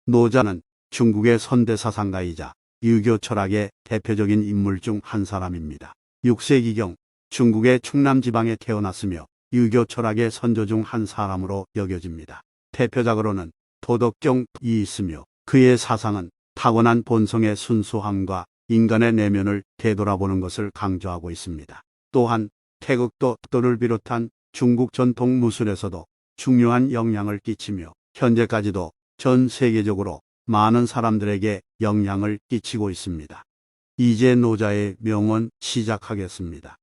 노자는 중국의 선대 사상가이자 유교 철학의 대표적인 인물 중 한 사람입니다. 6세기경 중국의 충남 지방에 태어났으며 유교 철학의 선조 중 한 사람으로 여겨집니다. 대표작으로는 도덕경이 있으며 그의 사상은 타고난 본성의 순수함과 인간의 내면을 되돌아보는 것을 강조하고 있습니다. 또한 태극도를 비롯한 중국 전통 무술에서도 중요한 영향을 끼치며 현재까지도 전 세계적으로 많은 사람들에게 영향을 끼치고 있습니다. 이제 노자의 명언 시작하겠습니다.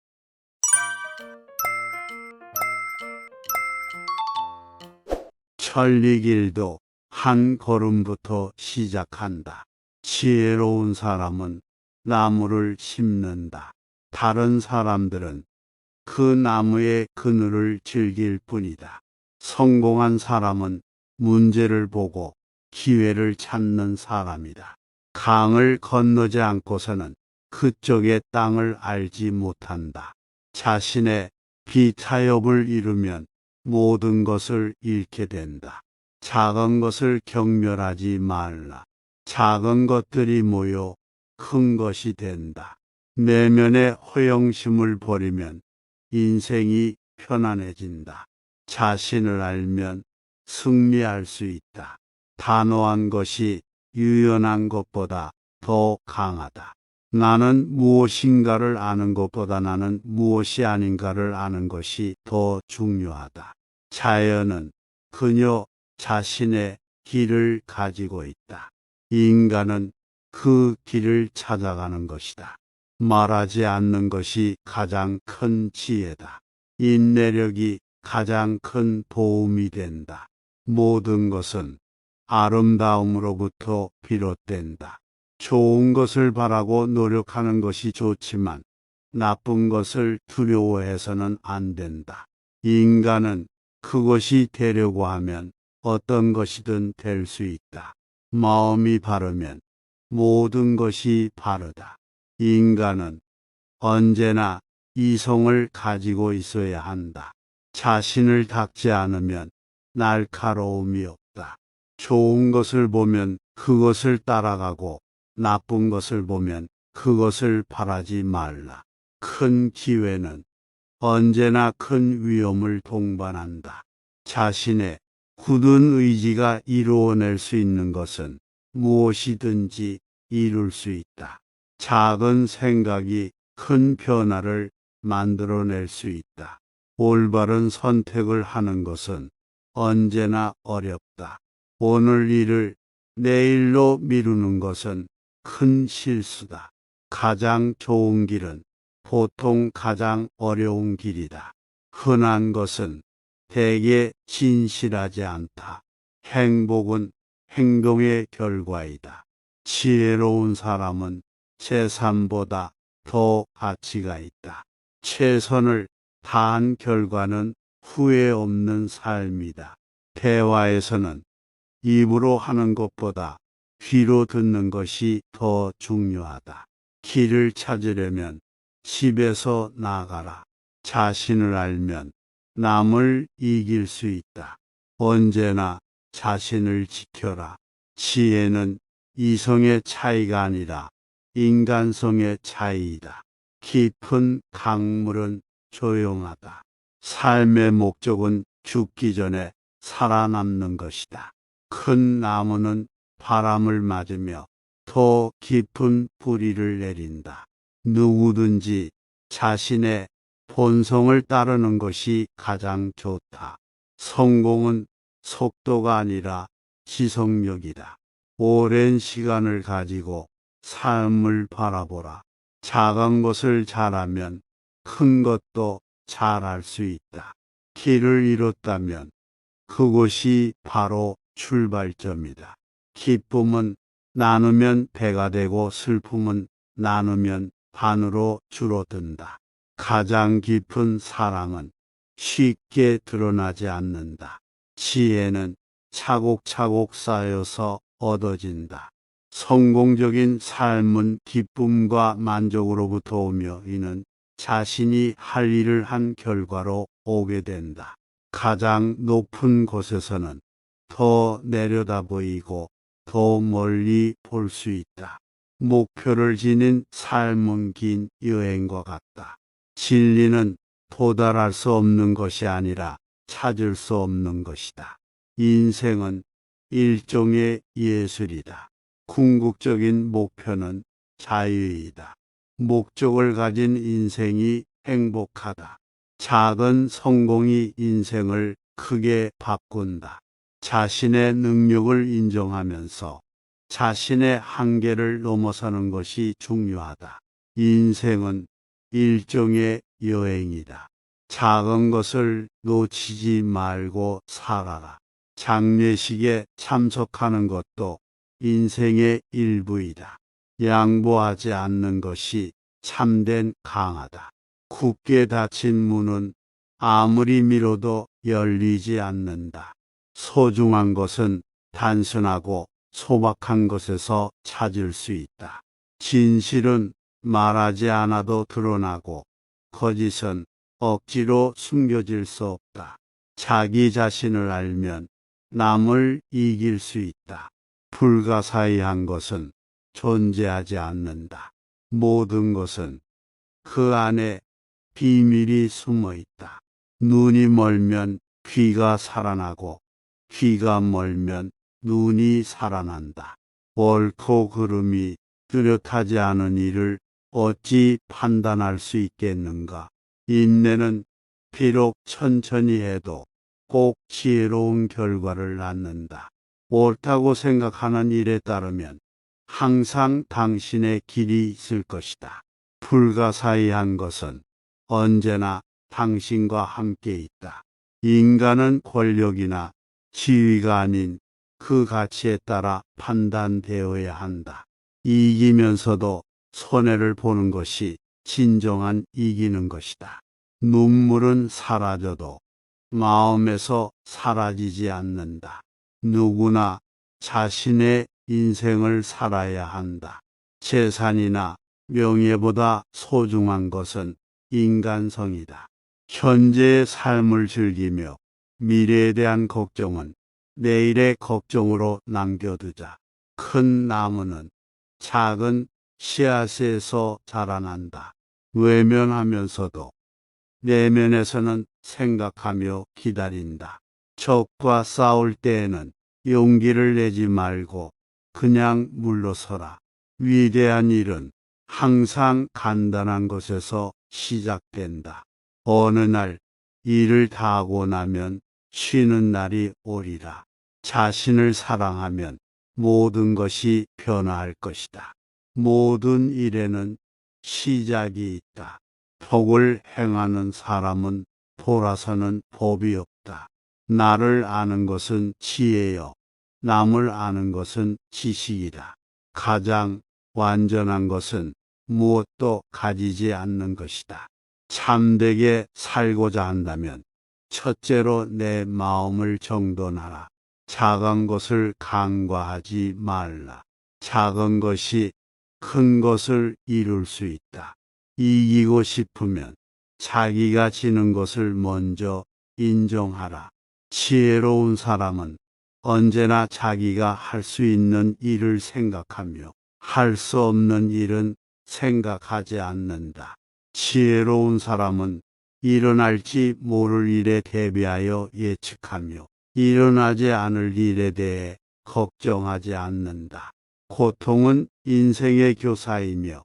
천리길도 한 걸음부터 시작한다. 지혜로운 사람은 나무를 심는다. 다른 사람들은 그 나무의 그늘을 즐길 뿐이다. 성공한 사람은 문제를 보고 기회를 찾는 사람이다. 강을 건너지 않고서는 그쪽의 땅을 알지 못한다. 자신의 비타협을 이루면 모든 것을 잃게 된다. 작은 것을 경멸하지 말라. 작은 것들이 모여 큰 것이 된다. 내면의 허영심을 버리면 인생이 편안해진다. 자신을 알면 승리할 수 있다. 단호한 것이 유연한 것보다 더 강하다. 나는 무엇인가를 아는 것보다 나는 무엇이 아닌가를 아는 것이 더 중요하다. 자연은 그녀 자신의 길을 가지고 있다. 인간은 그 길을 찾아가는 것이다. 말하지 않는 것이 가장 큰 지혜다. 인내력이 가장 큰 도움이 된다. 모든 것은 아름다움으로부터 비롯된다. 좋은 것을 바라고 노력하는 것이 좋지만 나쁜 것을 두려워해서는 안 된다. 인간은 그것이 되려고 하면 어떤 것이든 될 수 있다. 마음이 바르면 모든 것이 바르다. 인간은 언제나 이성을 가지고 있어야 한다. 자신을 닦지 않으면 날카로움이 없다. 좋은 것을 보면 그것을 따라가고 나쁜 것을 보면 그것을 바라지 말라. 큰 기회는 언제나 큰 위험을 동반한다. 자신의 굳은 의지가 이루어낼 수 있는 것은 무엇이든지 이룰 수 있다. 작은 생각이 큰 변화를 만들어낼 수 있다. 올바른 선택을 하는 것은 언제나 어렵다. 오늘 일을 내일로 미루는 것은 큰 실수다. 가장 좋은 길은 보통 가장 어려운 길이다. 흔한 것은 대개 진실하지 않다. 행복은 행동의 결과이다. 지혜로운 사람은 재산보다 더 가치가 있다. 최선을 다한 결과는 후회 없는 삶이다. 대화에서는 입으로 하는 것보다 귀로 듣는 것이 더 중요하다. 길을 찾으려면 집에서 나가라. 자신을 알면 남을 이길 수 있다. 언제나 자신을 지켜라. 지혜는 이성의 차이가 아니라 인간성의 차이이다. 깊은 강물은 조용하다. 삶의 목적은 죽기 전에 살아남는 것이다. 큰 나무는 바람을 맞으며 더 깊은 뿌리를 내린다. 누구든지 자신의 본성을 따르는 것이 가장 좋다. 성공은 속도가 아니라 지속력이다. 오랜 시간을 가지고 삶을 바라보라. 작은 것을 잘하면 큰 것도 잘할 수 있다. 길을 잃었다면 그곳이 바로 출발점이다. 기쁨은 나누면 배가 되고 슬픔은 나누면 반으로 줄어든다. 가장 깊은 사랑은 쉽게 드러나지 않는다. 지혜는 차곡차곡 쌓여서 얻어진다. 성공적인 삶은 기쁨과 만족으로부터 오며 이는 자신이 할 일을 한 결과로 오게 된다. 가장 높은 곳에서는 더 내려다 보이고 더 멀리 볼 수 있다. 목표를 지닌 삶은 긴 여행과 같다. 진리는 도달할 수 없는 것이 아니라 찾을 수 없는 것이다. 인생은 일종의 예술이다. 궁극적인 목표는 자유이다. 목적을 가진 인생이 행복하다. 작은 성공이 인생을 크게 바꾼다. 자신의 능력을 인정하면서 자신의 한계를 넘어서는 것이 중요하다. 인생은 일종의 여행이다. 작은 것을 놓치지 말고 살아라. 장례식에 참석하는 것도 인생의 일부이다. 양보하지 않는 것이 참된 강하다. 굳게 닫힌 문은 아무리 밀어도 열리지 않는다. 소중한 것은 단순하고 소박한 것에서 찾을 수 있다. 진실은 말하지 않아도 드러나고 거짓은 억지로 숨겨질 수 없다. 자기 자신을 알면 남을 이길 수 있다. 불가사의한 것은 존재하지 않는다. 모든 것은 그 안에 비밀이 숨어 있다. 눈이 멀면 귀가 살아나고 귀가 멀면 눈이 살아난다. 옳고 그름이 뚜렷하지 않은 일을 어찌 판단할 수 있겠는가? 인내는 비록 천천히 해도 꼭 지혜로운 결과를 낳는다. 옳다고 생각하는 일에 따르면 항상 당신의 길이 있을 것이다. 불가사의한 것은 언제나 당신과 함께 있다. 인간은 권력이나 지위가 아닌 그 가치에 따라 판단되어야 한다. 이기면서도 손해를 보는 것이 진정한 이기는 것이다. 눈물은 사라져도 마음에서 사라지지 않는다. 누구나 자신의 인생을 살아야 한다. 재산이나 명예보다 소중한 것은 인간성이다. 현재의 삶을 즐기며 미래에 대한 걱정은 내일의 걱정으로 남겨두자. 큰 나무는 작은 씨앗에서 자라난다. 외면하면서도 내면에서는 생각하며 기다린다. 적과 싸울 때에는 용기를 내지 말고 그냥 물러서라. 위대한 일은 항상 간단한 것에서 시작된다. 어느 날 일을 다 하고 나면 쉬는 날이 오리라. 자신을 사랑하면 모든 것이 변화할 것이다. 모든 일에는 시작이 있다. 복을 행하는 사람은 돌아서는 법이 없다. 나를 아는 것은 지혜요. 남을 아는 것은 지식이다. 가장 완전한 것은 무엇도 가지지 않는 것이다. 참되게 살고자 한다면 첫째로 내 마음을 정돈하라. 작은 것을 간과하지 말라. 작은 것이 큰 것을 이룰 수 있다. 이기고 싶으면 자기가 지는 것을 먼저 인정하라. 지혜로운 사람은 언제나 자기가 할 수 있는 일을 생각하며 할 수 없는 일은 생각하지 않는다. 지혜로운 사람은 일어날지 모를 일에 대비하여 예측하며 일어나지 않을 일에 대해 걱정하지 않는다. 고통은 인생의 교사이며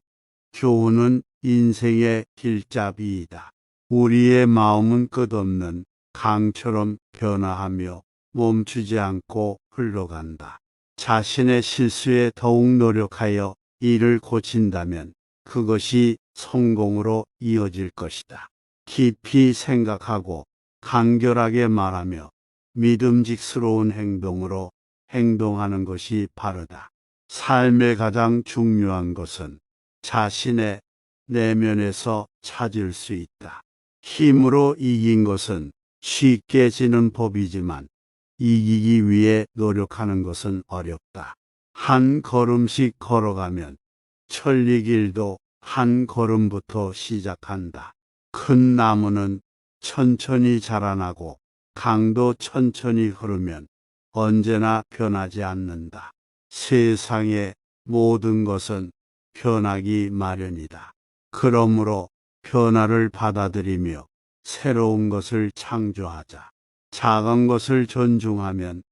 교훈은 인생의 길잡이이다. 우리의 마음은 끝없는 강처럼 변화하며 멈추지 않고 흘러간다. 자신의 실수에 더욱 노력하여 이를 고친다면 그것이 성공으로 이어질 것이다. 깊이 생각하고 간결하게 말하며 믿음직스러운 행동으로 행동하는 것이 바르다. 삶의 가장 중요한 것은 자신의 내면에서 찾을 수 있다. 힘으로 이긴 것은 쉽게 지는 법이지만 이기기 위해 노력하는 것은 어렵다. 한 걸음씩 걸어가면 천리길도 한 걸음부터 시작한다. 큰 나무는 천천히 자라나고 강도 천천히 흐르면 언제나 변하지 않는다. 세상의 모든 것은 변하기 마련이다. 그러므로 변화를 받아들이며 새로운 것을 창조하자. 작은 것을 존중하면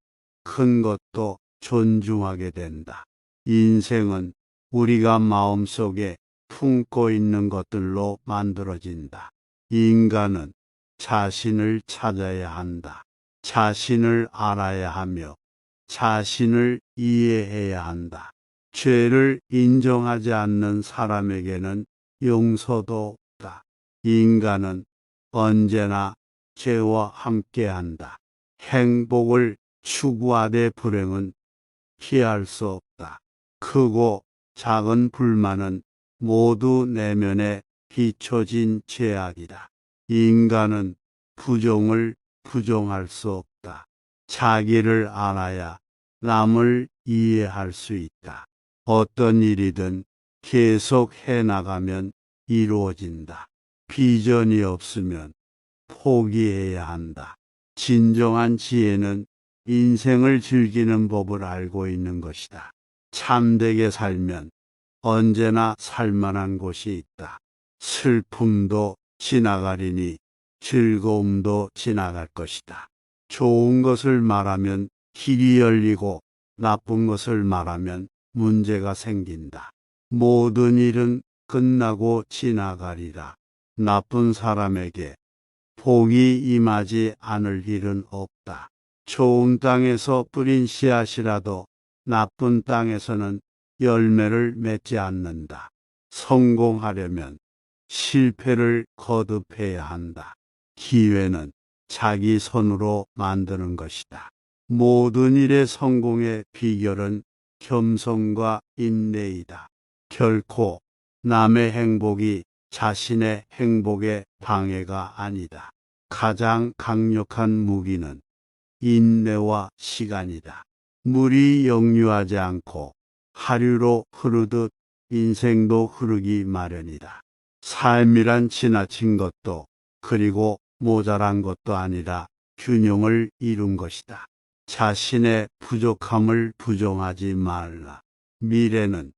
큰 것도 존중하게 된다. 인생은 우리가 마음속에 품고 있는 것들로 만들어진다. 인간은 자신을 찾아야 한다. 자신을 알아야 하며 자신을 이해해야 한다. 죄를 인정하지 않는 사람에게는 용서도 없다. 인간은 언제나 죄와 함께한다. 행복을 추구하되 불행은 피할 수 없다. 크고 작은 불만은 모두 내면에 비춰진 죄악이다. 인간은 부정을 부정할 수 없다. 자기를 알아야 남을 이해할 수 있다. 어떤 일이든 계속 해나가면 이루어진다. 비전이 없으면 포기해야 한다. 진정한 지혜는 인생을 즐기는 법을 알고 있는 것이다. 참되게 살면 언제나 살만한 곳이 있다. 슬픔도 지나가리니 즐거움도 지나갈 것이다. 좋은 것을 말하면 길이 열리고 나쁜 것을 말하면 문제가 생긴다. 모든 일은 끝나고 지나가리라. 나쁜 사람에게 복이 임하지 않을 일은 없다. 좋은 땅에서 뿌린 씨앗이라도 나쁜 땅에서는 열매를 맺지 않는다. 성공하려면 실패를 거듭해야 한다. 기회는 자기 손으로 만드는 것이다. 모든 일의 성공의 비결은 겸손과 인내이다. 결코 남의 행복이 자신의 행복의 방해가 아니다. 가장 강력한 무기는 인내와 시간이다. 물이 역류하지 않고 하류로 흐르듯 인생도 흐르기 마련이다. 삶이란 지나친 것도 그리고 모자란 것도 아니라 균형을 이룬 것이다. 자신의 부족함을 부정하지 말라. 미래는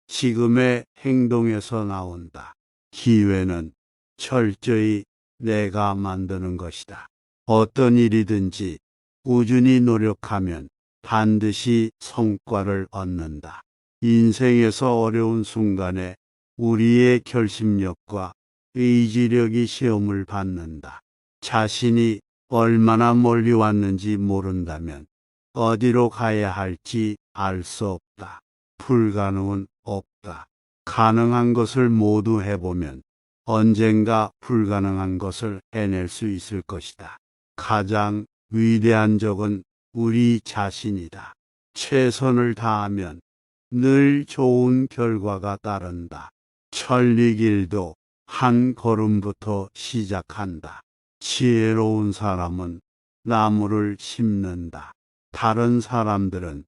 지금의 행동에서 나온다. 기회는 철저히 내가 만드는 것이다. 어떤 일이든지 꾸준히 노력하면 반드시 성과를 얻는다. 인생에서 어려운 순간에 우리의 결심력과 의지력이 시험을 받는다. 자신이 얼마나 멀리 왔는지 모른다면 어디로 가야 할지 알 수 없다. 불가능은 없다. 가능한 것을 모두 해보면 언젠가 불가능한 것을 해낼 수 있을 것이다. 가장 위대한 적은 우리 자신이다. 최선을 다하면 늘 좋은 결과가 따른다. 천리길도 한 걸음부터 시작한다. 지혜로운 사람은 나무를 심는다. 다른 사람들은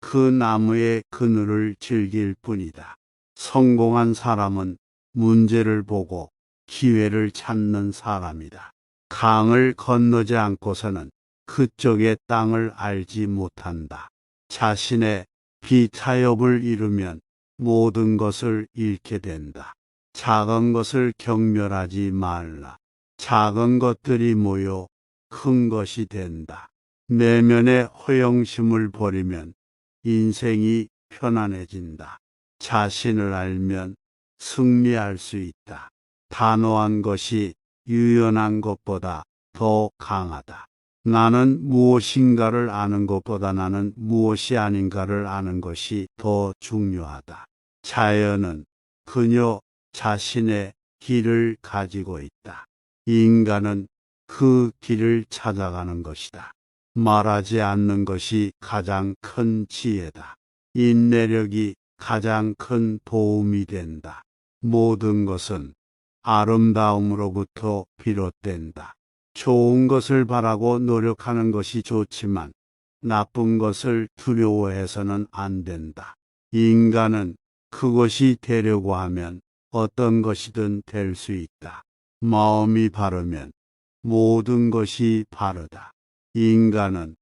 그 나무의 그늘을 즐길 뿐이다. 성공한 사람은 문제를 보고 기회를 찾는 사람이다. 강을 건너지 않고서는 그쪽의 땅을 알지 못한다. 자신의 비타협을 이루면 모든 것을 잃게 된다. 작은 것을 경멸하지 말라. 작은 것들이 모여 큰 것이 된다. 내면의 허영심을 버리면 인생이 편안해진다. 자신을 알면 승리할 수 있다. 단호한 것이 유연한 것보다 더 강하다. 나는 무엇인가를 아는 것보다 나는 무엇이 아닌가를 아는 것이 더 중요하다. 자연은 그녀 자신의 길을 가지고 있다. 인간은 그 길을 찾아가는 것이다. 말하지 않는 것이 가장 큰 지혜다. 인내력이 가장 큰 도움이 된다. 모든 것은 아름다움으로부터 비롯된다. 좋은 것을 바라고 노력하는 것이 좋지만 나쁜 것을 두려워해서는 안 된다. 인간은 그것이 되려고 하면 어떤 것이든 될 수 있다. 마음이 바르면 모든 것이 바르다. 인간은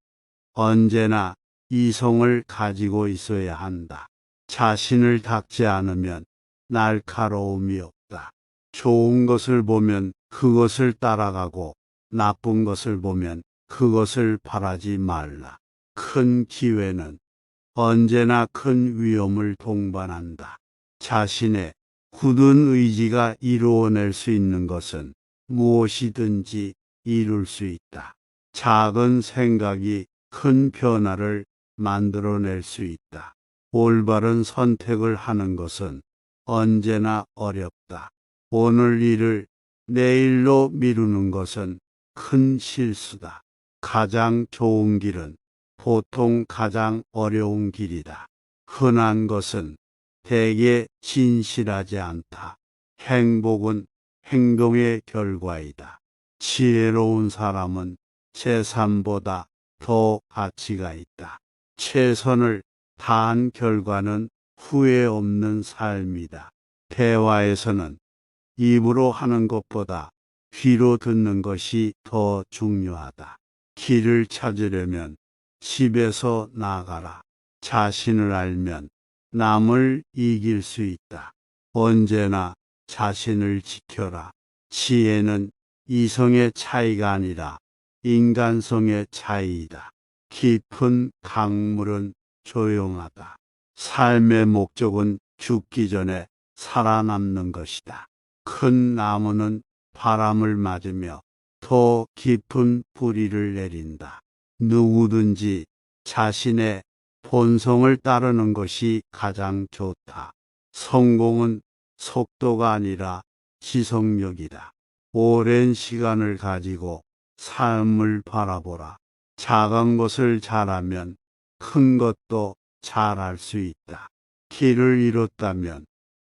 언제나 이성을 가지고 있어야 한다. 자신을 닦지 않으면 날카로움이 없다. 좋은 것을 보면 그것을 따라가고 나쁜 것을 보면 그것을 바라지 말라. 큰 기회는 언제나 큰 위험을 동반한다. 자신의 굳은 의지가 이루어낼 수 있는 것은 무엇이든지 이룰 수 있다. 작은 생각이 큰 변화를 만들어낼 수 있다. 올바른 선택을 하는 것은 언제나 어렵다. 오늘 일을 내일로 미루는 것은 큰 실수다. 가장 좋은 길은 보통 가장 어려운 길이다. 흔한 것은 대개 진실하지 않다. 행복은 행동의 결과이다. 지혜로운 사람은 재산보다 더 가치가 있다. 최선을 다한 결과는 후회 없는 삶이다. 대화에서는 입으로 하는 것보다 귀로 듣는 것이 더 중요하다. 길을 찾으려면 집에서 나가라. 자신을 알면 남을 이길 수 있다. 언제나 자신을 지켜라. 지혜는 이성의 차이가 아니라 인간성의 차이이다. 깊은 강물은 조용하다. 삶의 목적은 죽기 전에 살아남는 것이다. 큰 나무는 바람을 맞으며 더 깊은 뿌리를 내린다. 누구든지 자신의 본성을 따르는 것이 가장 좋다. 성공은 속도가 아니라 지속력이다. 오랜 시간을 가지고 삶을 바라보라. 작은 것을 잘하면 큰 것도 잘할 수 있다. 길을 잃었다면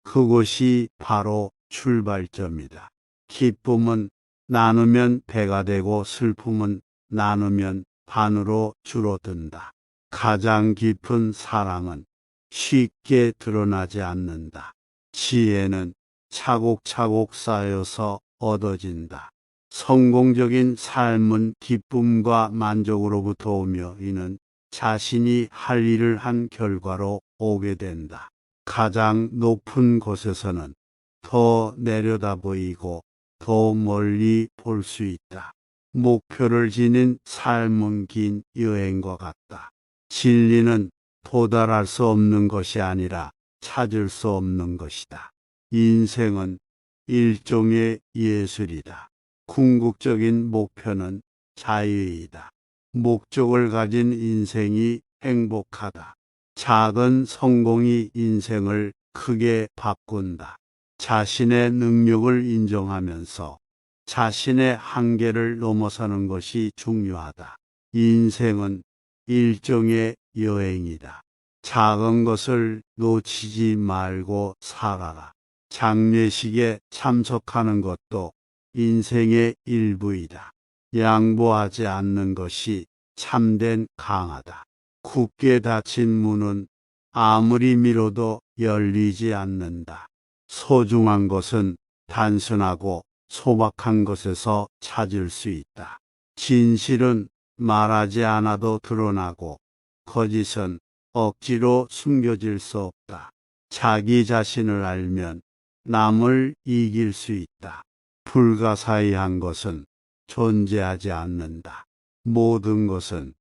그곳이 바로 출발점이다. 기쁨은 나누면 배가 되고 슬픔은 나누면 반으로 줄어든다. 가장 깊은 사랑은 쉽게 드러나지 않는다. 지혜는 차곡차곡 쌓여서 얻어진다. 성공적인 삶은 기쁨과 만족으로부터 오며 이는 자신이 할 일을 한 결과로 오게 된다. 가장 높은 곳에서는 더 내려다 보이고 더 멀리 볼 수 있다. 목표를 지닌 삶은 긴 여행과 같다. 진리는 도달할 수 없는 것이 아니라 찾을 수 없는 것이다. 인생은 일종의 예술이다. 궁극적인 목표는 자유이다. 목적을 가진 인생이 행복하다. 작은 성공이 인생을 크게 바꾼다. 자신의 능력을 인정하면서 자신의 한계를 넘어서는 것이 중요하다. 인생은 일종의 여행이다. 작은 것을 놓치지 말고 살아라. 장례식에 참석하는 것도 인생의 일부이다. 양보하지 않는 것이 참된 강하다. 굳게 닫힌 문은 아무리 밀어도 열리지 않는다. 소중한 것은 단순하고 소박한 것에서 찾을 수 있다. 진실은 말하지 않아도 드러나고 거짓은 억지로 숨겨질 수 없다. 자기 자신을 알면 남을 이길 수 있다. 불가사의한 것은 존재하지 않는다. 모든 것은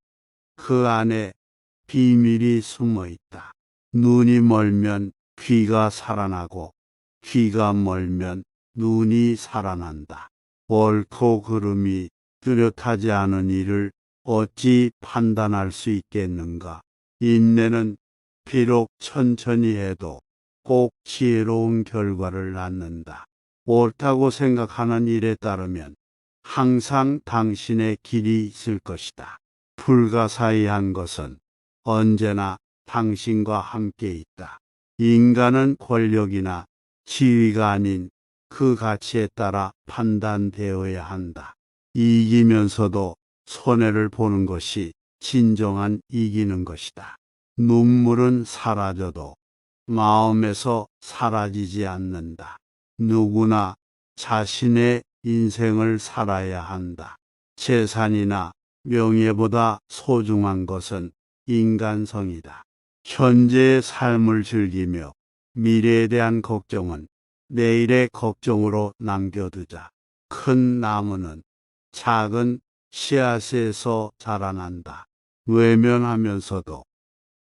그 안에 비밀이 숨어 있다. 눈이 멀면 귀가 살아나고 귀가 멀면 눈이 살아난다. 옳고 그름이 뚜렷하지 않은 일을 어찌 판단할 수 있겠는가? 인내는 비록 천천히 해도 꼭 지혜로운 결과를 낳는다. 옳다고 생각하는 일에 따르면 항상 당신의 길이 있을 것이다. 불가사의한 것은 언제나 당신과 함께 있다. 인간은 권력이나 지위가 아닌 그 가치에 따라 판단되어야 한다. 이기면서도 손해를 보는 것이 진정한 이기는 것이다. 눈물은 사라져도 마음에서 사라지지 않는다. 누구나 자신의 인생을 살아야 한다. 재산이나 명예보다 소중한 것은 인간성이다. 현재의 삶을 즐기며 미래에 대한 걱정은 내일의 걱정으로 남겨두자. 큰 나무는 작은 씨앗에서 자라난다. 외면하면서도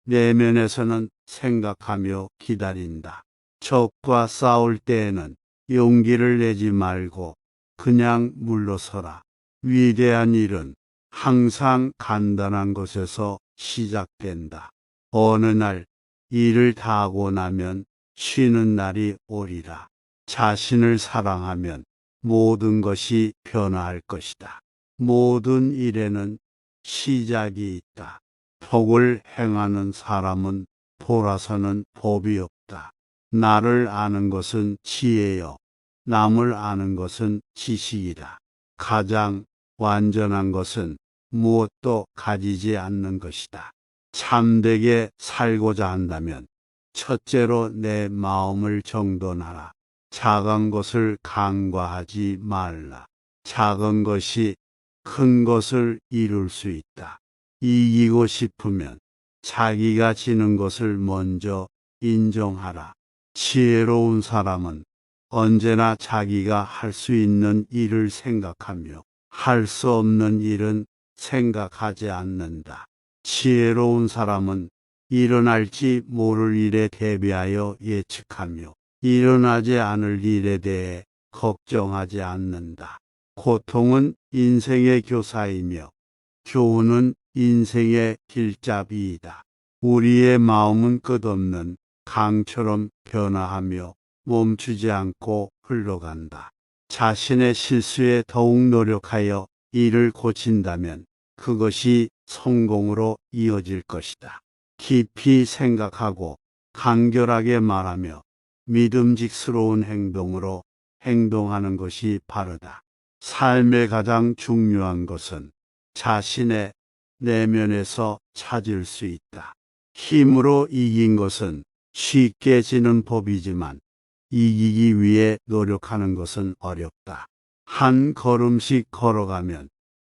내면에서는 생각하며 기다린다. 적과 싸울 때에는 용기를 내지 말고 그냥 물러서라. 위대한 일은 항상 간단한 것에서 시작된다. 어느 날 일을 다 하고 나면 쉬는 날이 오리라. 자신을 사랑하면 모든 것이 변화할 것이다. 모든 일에는 시작이 있다. 복을 행하는 사람은 돌아서는 법이 없다. 나를 아는 것은 지혜요. 남을 아는 것은 지식이다. 가장 완전한 것은 무엇도 가지지 않는 것이다. 참되게 살고자 한다면 첫째로 내 마음을 정돈하라. 작은 것을 간과하지 말라. 작은 것이 큰 것을 이룰 수 있다. 이기고 싶으면 자기가 지는 것을 먼저 인정하라. 지혜로운 사람은 언제나 자기가 할 수 있는 일을 생각하며 할 수 없는 일은 생각하지 않는다. 지혜로운 사람은 일어날지 모를 일에 대비하여 예측하며 일어나지 않을 일에 대해 걱정하지 않는다. 고통은 인생의 교사이며 교훈은 인생의 길잡이이다. 우리의 마음은 끝없는 강처럼 변화하며 멈추지 않고 흘러간다. 자신의 실수에 더욱 노력하여 이를 고친다면 그것이 성공으로 이어질 것이다. 깊이 생각하고 간결하게 말하며 믿음직스러운 행동으로 행동하는 것이 바르다. 삶의 가장 중요한 것은 자신의 내면에서 찾을 수 있다. 힘으로 이긴 것은 쉽게 지는 법이지만 이기기 위해 노력하는 것은 어렵다. 한 걸음씩 걸어가면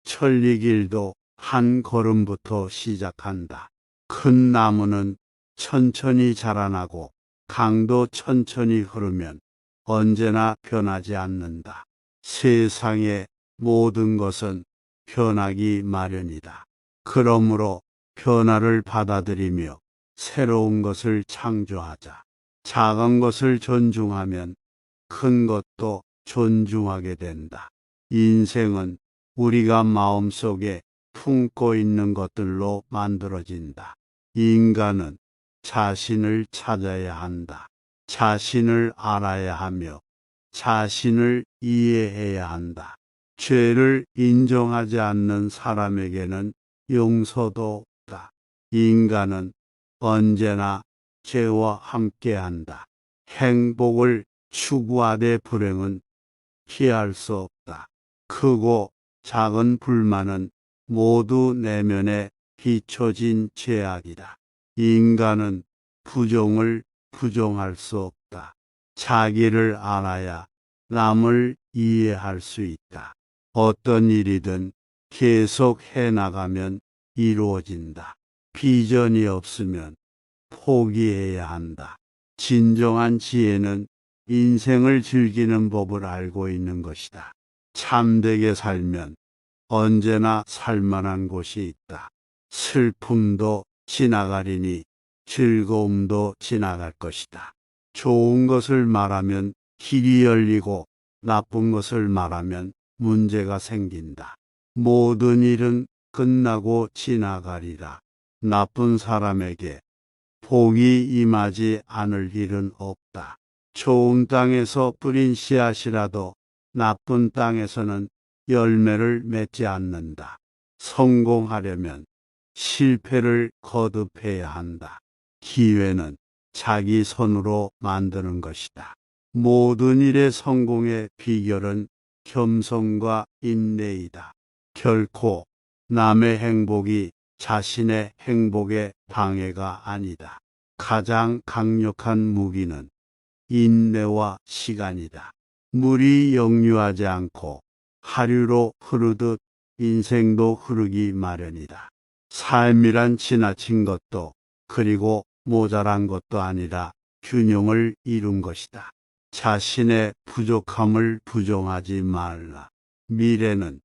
천리길도 한 걸음부터 시작한다. 큰 나무는 천천히 자라나고 강도 천천히 흐르면 언제나 변하지 않는다. 세상의 모든 것은 변하기 마련이다. 그러므로 변화를 받아들이며 새로운 것을 창조하자. 작은 것을 존중하면 큰 것도 존중하게 된다. 인생은 우리가 마음속에 품고 있는 것들로 만들어진다. 인간은 자신을 찾아야 한다. 자신을 알아야 하며 자신을 이해해야 한다. 죄를 인정하지 않는 사람에게는 용서도 없다. 인간은 언제나 죄와 함께한다. 행복을 추구하되 불행은 피할 수 없다. 크고 작은 불만은 모두 내면에 비춰진 죄악이다. 인간은 부정을 부정할 수 없다. 자기를 알아야 남을 이해할 수 있다. 어떤 일이든 계속 해나가면 이루어진다. 비전이 없으면 포기해야 한다. 진정한 지혜는 인생을 즐기는 법을 알고 있는 것이다. 참되게 살면 언제나 살만한 곳이 있다. 슬픔도 지나가리니 즐거움도 지나갈 것이다. 좋은 것을 말하면 길이 열리고 나쁜 것을 말하면 문제가 생긴다. 모든 일은 끝나고 지나가리라. 나쁜 사람에게 복이 임하지 않을 일은 없다. 좋은 땅에서 뿌린 씨앗이라도 나쁜 땅에서는 열매를 맺지 않는다. 성공하려면 실패를 거듭해야 한다. 기회는 자기 손으로 만드는 것이다. 모든 일의 성공의 비결은 겸손과 인내이다. 결코 남의 행복이 자신의 행복의 방해가 아니다. 가장 강력한 무기는 인내와 시간이다. 물이 역류하지 않고 하류로 흐르듯 인생도 흐르기 마련이다. 삶이란 지나친 것도 그리고 모자란 것도 아니라 균형을 이룬 것이다. 자신의 부족함을 부정하지 말라. 미래는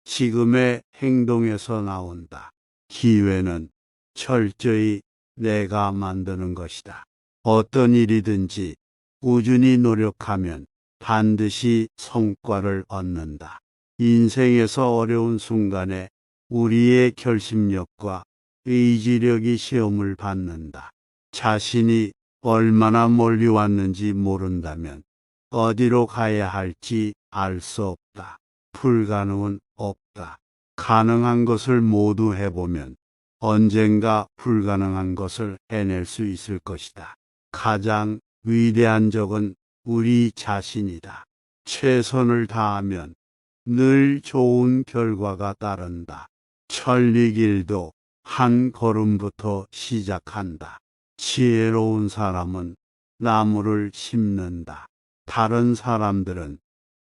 지금의 행동에서 나온다. 기회는 철저히 내가 만드는 것이다. 어떤 일이든지 꾸준히 노력하면 반드시 성과를 얻는다. 인생에서 어려운 순간에 우리의 결심력과 의지력이 시험을 받는다. 자신이 얼마나 멀리 왔는지 모른다면 어디로 가야 할지 알 수 없다. 불가능은 없다. 가능한 것을 모두 해보면 언젠가 불가능한 것을 해낼 수 있을 것이다. 가장 위대한 적은 우리 자신이다. 최선을 다하면 늘 좋은 결과가 따른다. 천리길도 한 걸음부터 시작한다. 지혜로운 사람은 나무를 심는다. 다른 사람들은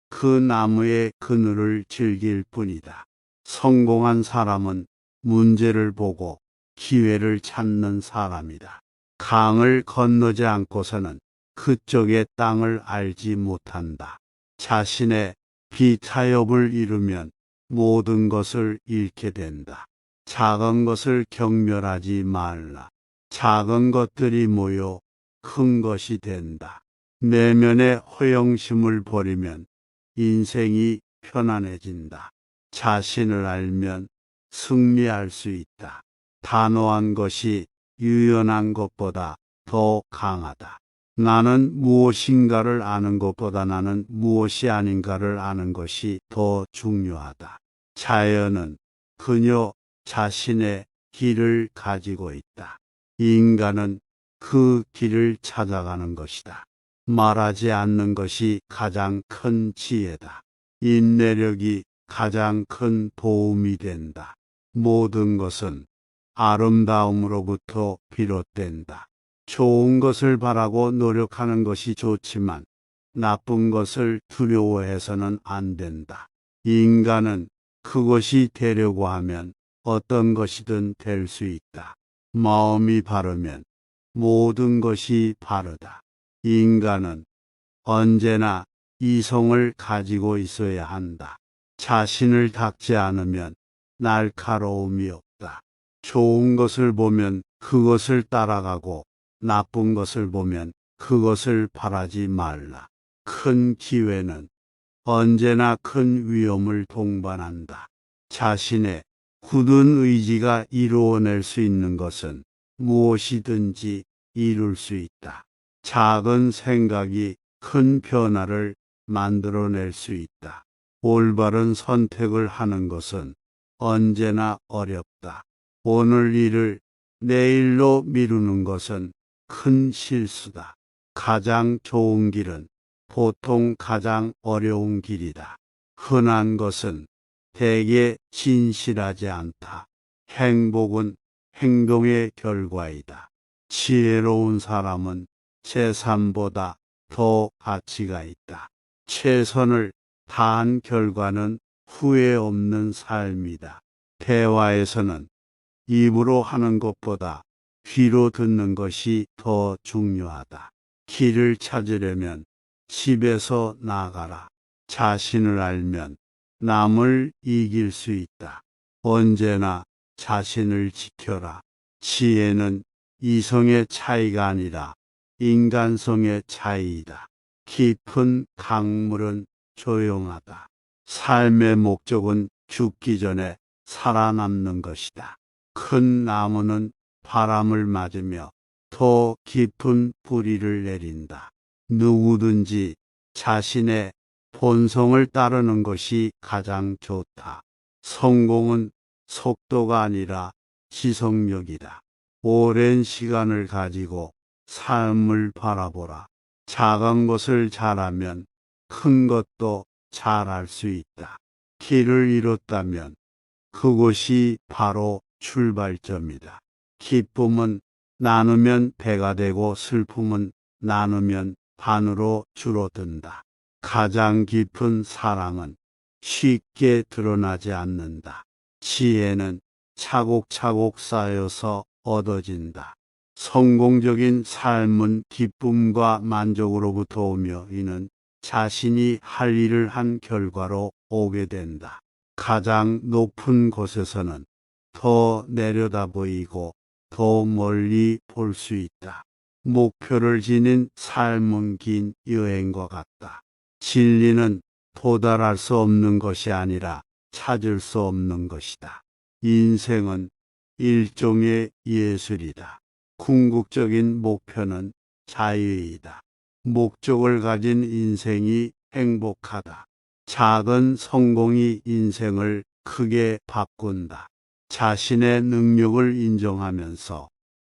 그 나무의 그늘을 즐길 뿐이다. 성공한 사람은 문제를 보고 기회를 찾는 사람이다. 강을 건너지 않고서는 그쪽의 땅을 알지 못한다. 자신의 비타협을 이루면 모든 것을 잃게 된다. 작은 것을 경멸하지 말라. 작은 것들이 모여 큰 것이 된다. 내면의 허영심을 버리면 인생이 편안해진다. 자신을 알면 승리할 수 있다. 단호한 것이 유연한 것보다 더 강하다. 나는 무엇인가를 아는 것보다 나는 무엇이 아닌가를 아는 것이 더 중요하다. 자연은 그녀 자신의 길을 가지고 있다. 인간은 그 길을 찾아가는 것이다. 말하지 않는 것이 가장 큰 지혜다. 인내력이 가장 큰 도움이 된다. 모든 것은 아름다움으로부터 비롯된다. 좋은 것을 바라고 노력하는 것이 좋지만 나쁜 것을 두려워해서는 안 된다. 인간은 그것이 되려고 하면 어떤 것이든 될 수 있다. 마음이 바르면 모든 것이 바르다. 인간은 언제나 이성을 가지고 있어야 한다. 자신을 닦지 않으면 날카로움이 없다. 좋은 것을 보면 그것을 따라가고 나쁜 것을 보면 그것을 바라지 말라. 큰 기회는 언제나 큰 위험을 동반한다. 자신의 굳은 의지가 이루어낼 수 있는 것은 무엇이든지 이룰 수 있다. 작은 생각이 큰 변화를 만들어낼 수 있다. 올바른 선택을 하는 것은 언제나 어렵다. 오늘 일을 내일로 미루는 것은 큰 실수다. 가장 좋은 길은 보통 가장 어려운 길이다. 흔한 것은 대개 진실하지 않다. 행복은 행동의 결과이다. 지혜로운 사람은 재산보다 더 가치가 있다. 최선을 다한 결과는 후회 없는 삶이다. 대화에서는 입으로 하는 것보다 귀로 듣는 것이 더 중요하다. 길을 찾으려면 집에서 나가라. 자신을 알면 남을 이길 수 있다. 언제나 자신을 지켜라. 지혜는 이성의 차이가 아니라 인간성의 차이이다. 깊은 강물은 조용하다. 삶의 목적은 죽기 전에 살아남는 것이다. 큰 나무는 바람을 맞으며 더 깊은 뿌리를 내린다. 누구든지 자신의 본성을 따르는 것이 가장 좋다. 성공은 속도가 아니라 지속력이다. 오랜 시간을 가지고 삶을 바라보라. 작은 것을 잘하면 큰 것도 잘할 수 있다. 길을 잃었다면 그곳이 바로 출발점이다. 기쁨은 나누면 배가 되고 슬픔은 나누면 반으로 줄어든다. 가장 깊은 사랑은 쉽게 드러나지 않는다. 지혜는 차곡차곡 쌓여서 얻어진다. 성공적인 삶은 기쁨과 만족으로부터 오며 이는 자신이 할 일을 한 결과로 오게 된다. 가장 높은 곳에서는 더 내려다 보이고 더 멀리 볼 수 있다. 목표를 지닌 삶은 긴 여행과 같다. 진리는 도달할 수 없는 것이 아니라 찾을 수 없는 것이다. 인생은 일종의 예술이다. 궁극적인 목표는 자유이다. 목적을 가진 인생이 행복하다. 작은 성공이 인생을 크게 바꾼다. 자신의 능력을 인정하면서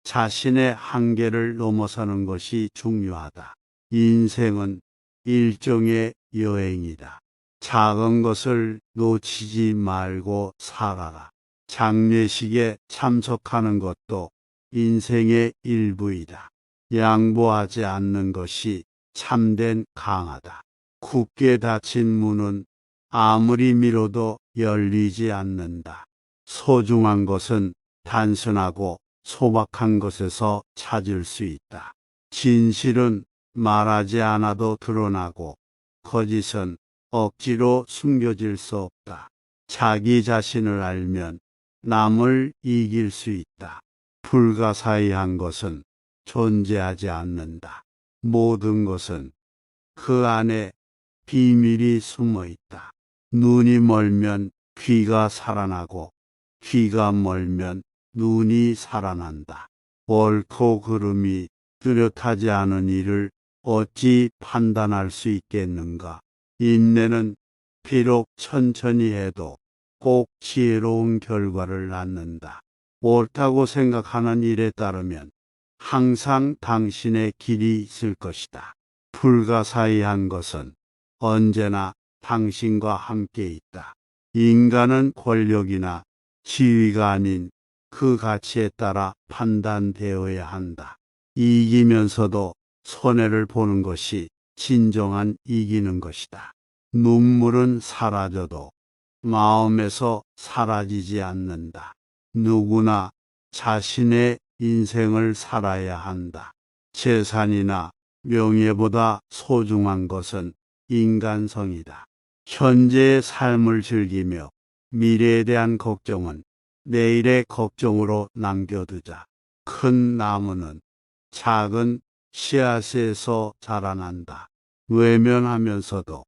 자신의 한계를 넘어서는 것이 중요하다. 인생은 일종의 여행이다. 작은 것을 놓치지 말고 살아라. 장례식에 참석하는 것도 인생의 일부이다. 양보하지 않는 것이 참된 강하다. 굳게 닫힌 문은 아무리 밀어도 열리지 않는다. 소중한 것은 단순하고 소박한 것에서 찾을 수 있다. 진실은 말하지 않아도 드러나고 거짓은 억지로 숨겨질 수 없다. 자기 자신을 알면 남을 이길 수 있다. 불가사의한 것은 존재하지 않는다. 모든 것은 그 안에 비밀이 숨어 있다. 눈이 멀면 귀가 살아나고 귀가 멀면 눈이 살아난다. 옳고 그름이 뚜렷하지 않은 일을 어찌 판단할 수 있겠는가? 인내는 비록 천천히 해도 꼭 지혜로운 결과를 낳는다. 옳다고 생각하는 일에 따르면 항상 당신의 길이 있을 것이다. 불가사의한 것은 언제나 당신과 함께 있다. 인간은 권력이나 지위가 아닌 그 가치에 따라 판단되어야 한다. 이기면서도 손해를 보는 것이 진정한 이기는 것이다. 눈물은 사라져도 마음에서 사라지지 않는다. 누구나 자신의 인생을 살아야 한다. 재산이나 명예보다 소중한 것은 인간성이다. 현재의 삶을 즐기며 미래에 대한 걱정은 내일의 걱정으로 남겨두자. 큰 나무는 작은 씨앗에서 자라난다. 외면하면서도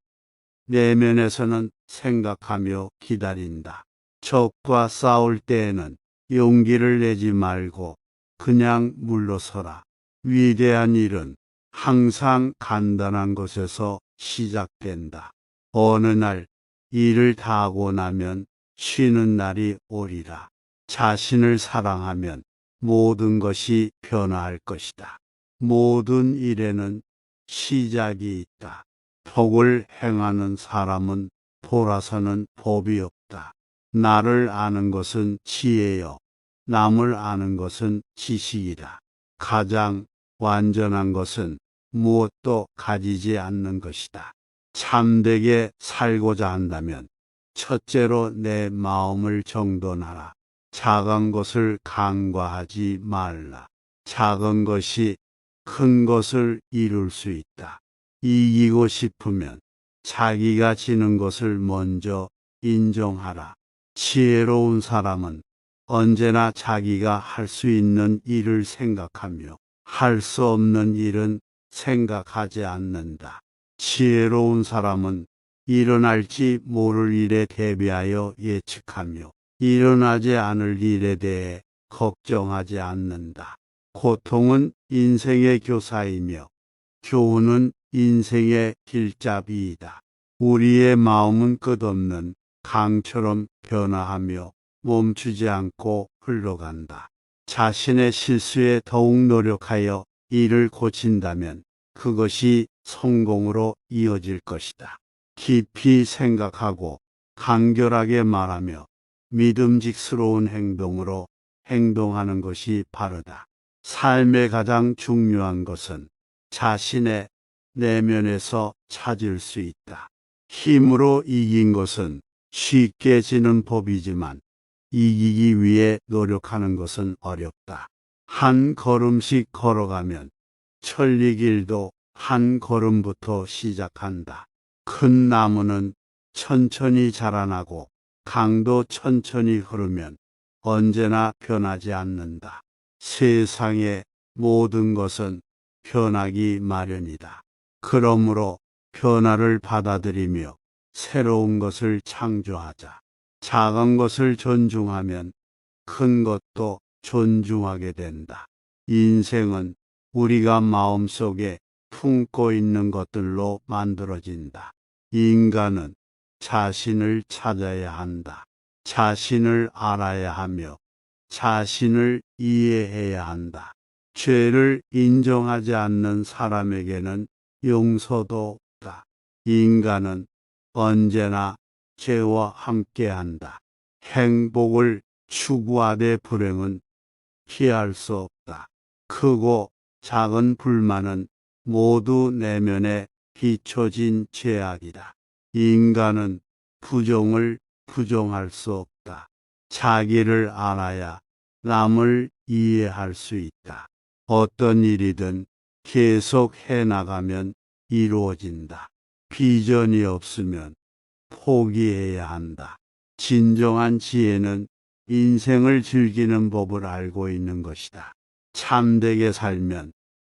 내면에서는 생각하며 기다린다. 적과 싸울 때에는 용기를 내지 말고 그냥 물러서라. 위대한 일은 항상 간단한 것에서 시작된다. 어느 날 일을 다 하고 나면 쉬는 날이 오리라. 자신을 사랑하면 모든 것이 변화할 것이다. 모든 일에는 시작이 있다. 복을 행하는 사람은 돌아서는 법이 없다. 나를 아는 것은 지혜요. 남을 아는 것은 지식이다. 가장 완전한 것은 무엇도 가지지 않는 것이다. 참되게 살고자 한다면 첫째로 내 마음을 정돈하라. 작은 것을 간과하지 말라. 작은 것이 큰 것을 이룰 수 있다. 이기고 싶으면 자기가 지는 것을 먼저 인정하라. 지혜로운 사람은 언제나 자기가 할 수 있는 일을 생각하며 할 수 없는 일은 생각하지 않는다. 지혜로운 사람은 일어날지 모를 일에 대비하여 예측하며 일어나지 않을 일에 대해 걱정하지 않는다. 고통은 인생의 교사이며 교훈은 인생의 길잡이이다. 우리의 마음은 끝없는 강처럼 변화하며 멈추지 않고 흘러간다. 자신의 실수에 더욱 노력하여 이를 고친다면 그것이 성공으로 이어질 것이다. 깊이 생각하고 간결하게 말하며 믿음직스러운 행동으로 행동하는 것이 바르다. 삶의 가장 중요한 것은 자신의 내면에서 찾을 수 있다. 힘으로 이긴 것은 쉽게 지는 법이지만 이기기 위해 노력하는 것은 어렵다. 한 걸음씩 걸어가면 천리길도 한 걸음부터 시작한다. 큰 나무는 천천히 자라나고 강도 천천히 흐르면 언제나 변하지 않는다. 세상의 모든 것은 변하기 마련이다. 그러므로 변화를 받아들이며 새로운 것을 창조하자. 작은 것을 존중하면 큰 것도 존중하게 된다. 인생은 우리가 마음속에 품고 있는 것들로 만들어진다. 인간은 자신을 찾아야 한다. 자신을 알아야 하며 자신을 이해해야 한다. 죄를 인정하지 않는 사람에게는 용서도 없다. 인간은 언제나 죄와 함께한다. 행복을 추구하되 불행은 피할 수 없다. 크고 작은 불만은 모두 내면에 비춰진 죄악이다. 인간은 부정을 부정할 수 없다. 자기를 알아야 남을 이해할 수 있다. 어떤 일이든 계속 해나가면 이루어진다. 비전이 없으면 포기해야 한다. 진정한 지혜는 인생을 즐기는 법을 알고 있는 것이다. 참되게 살면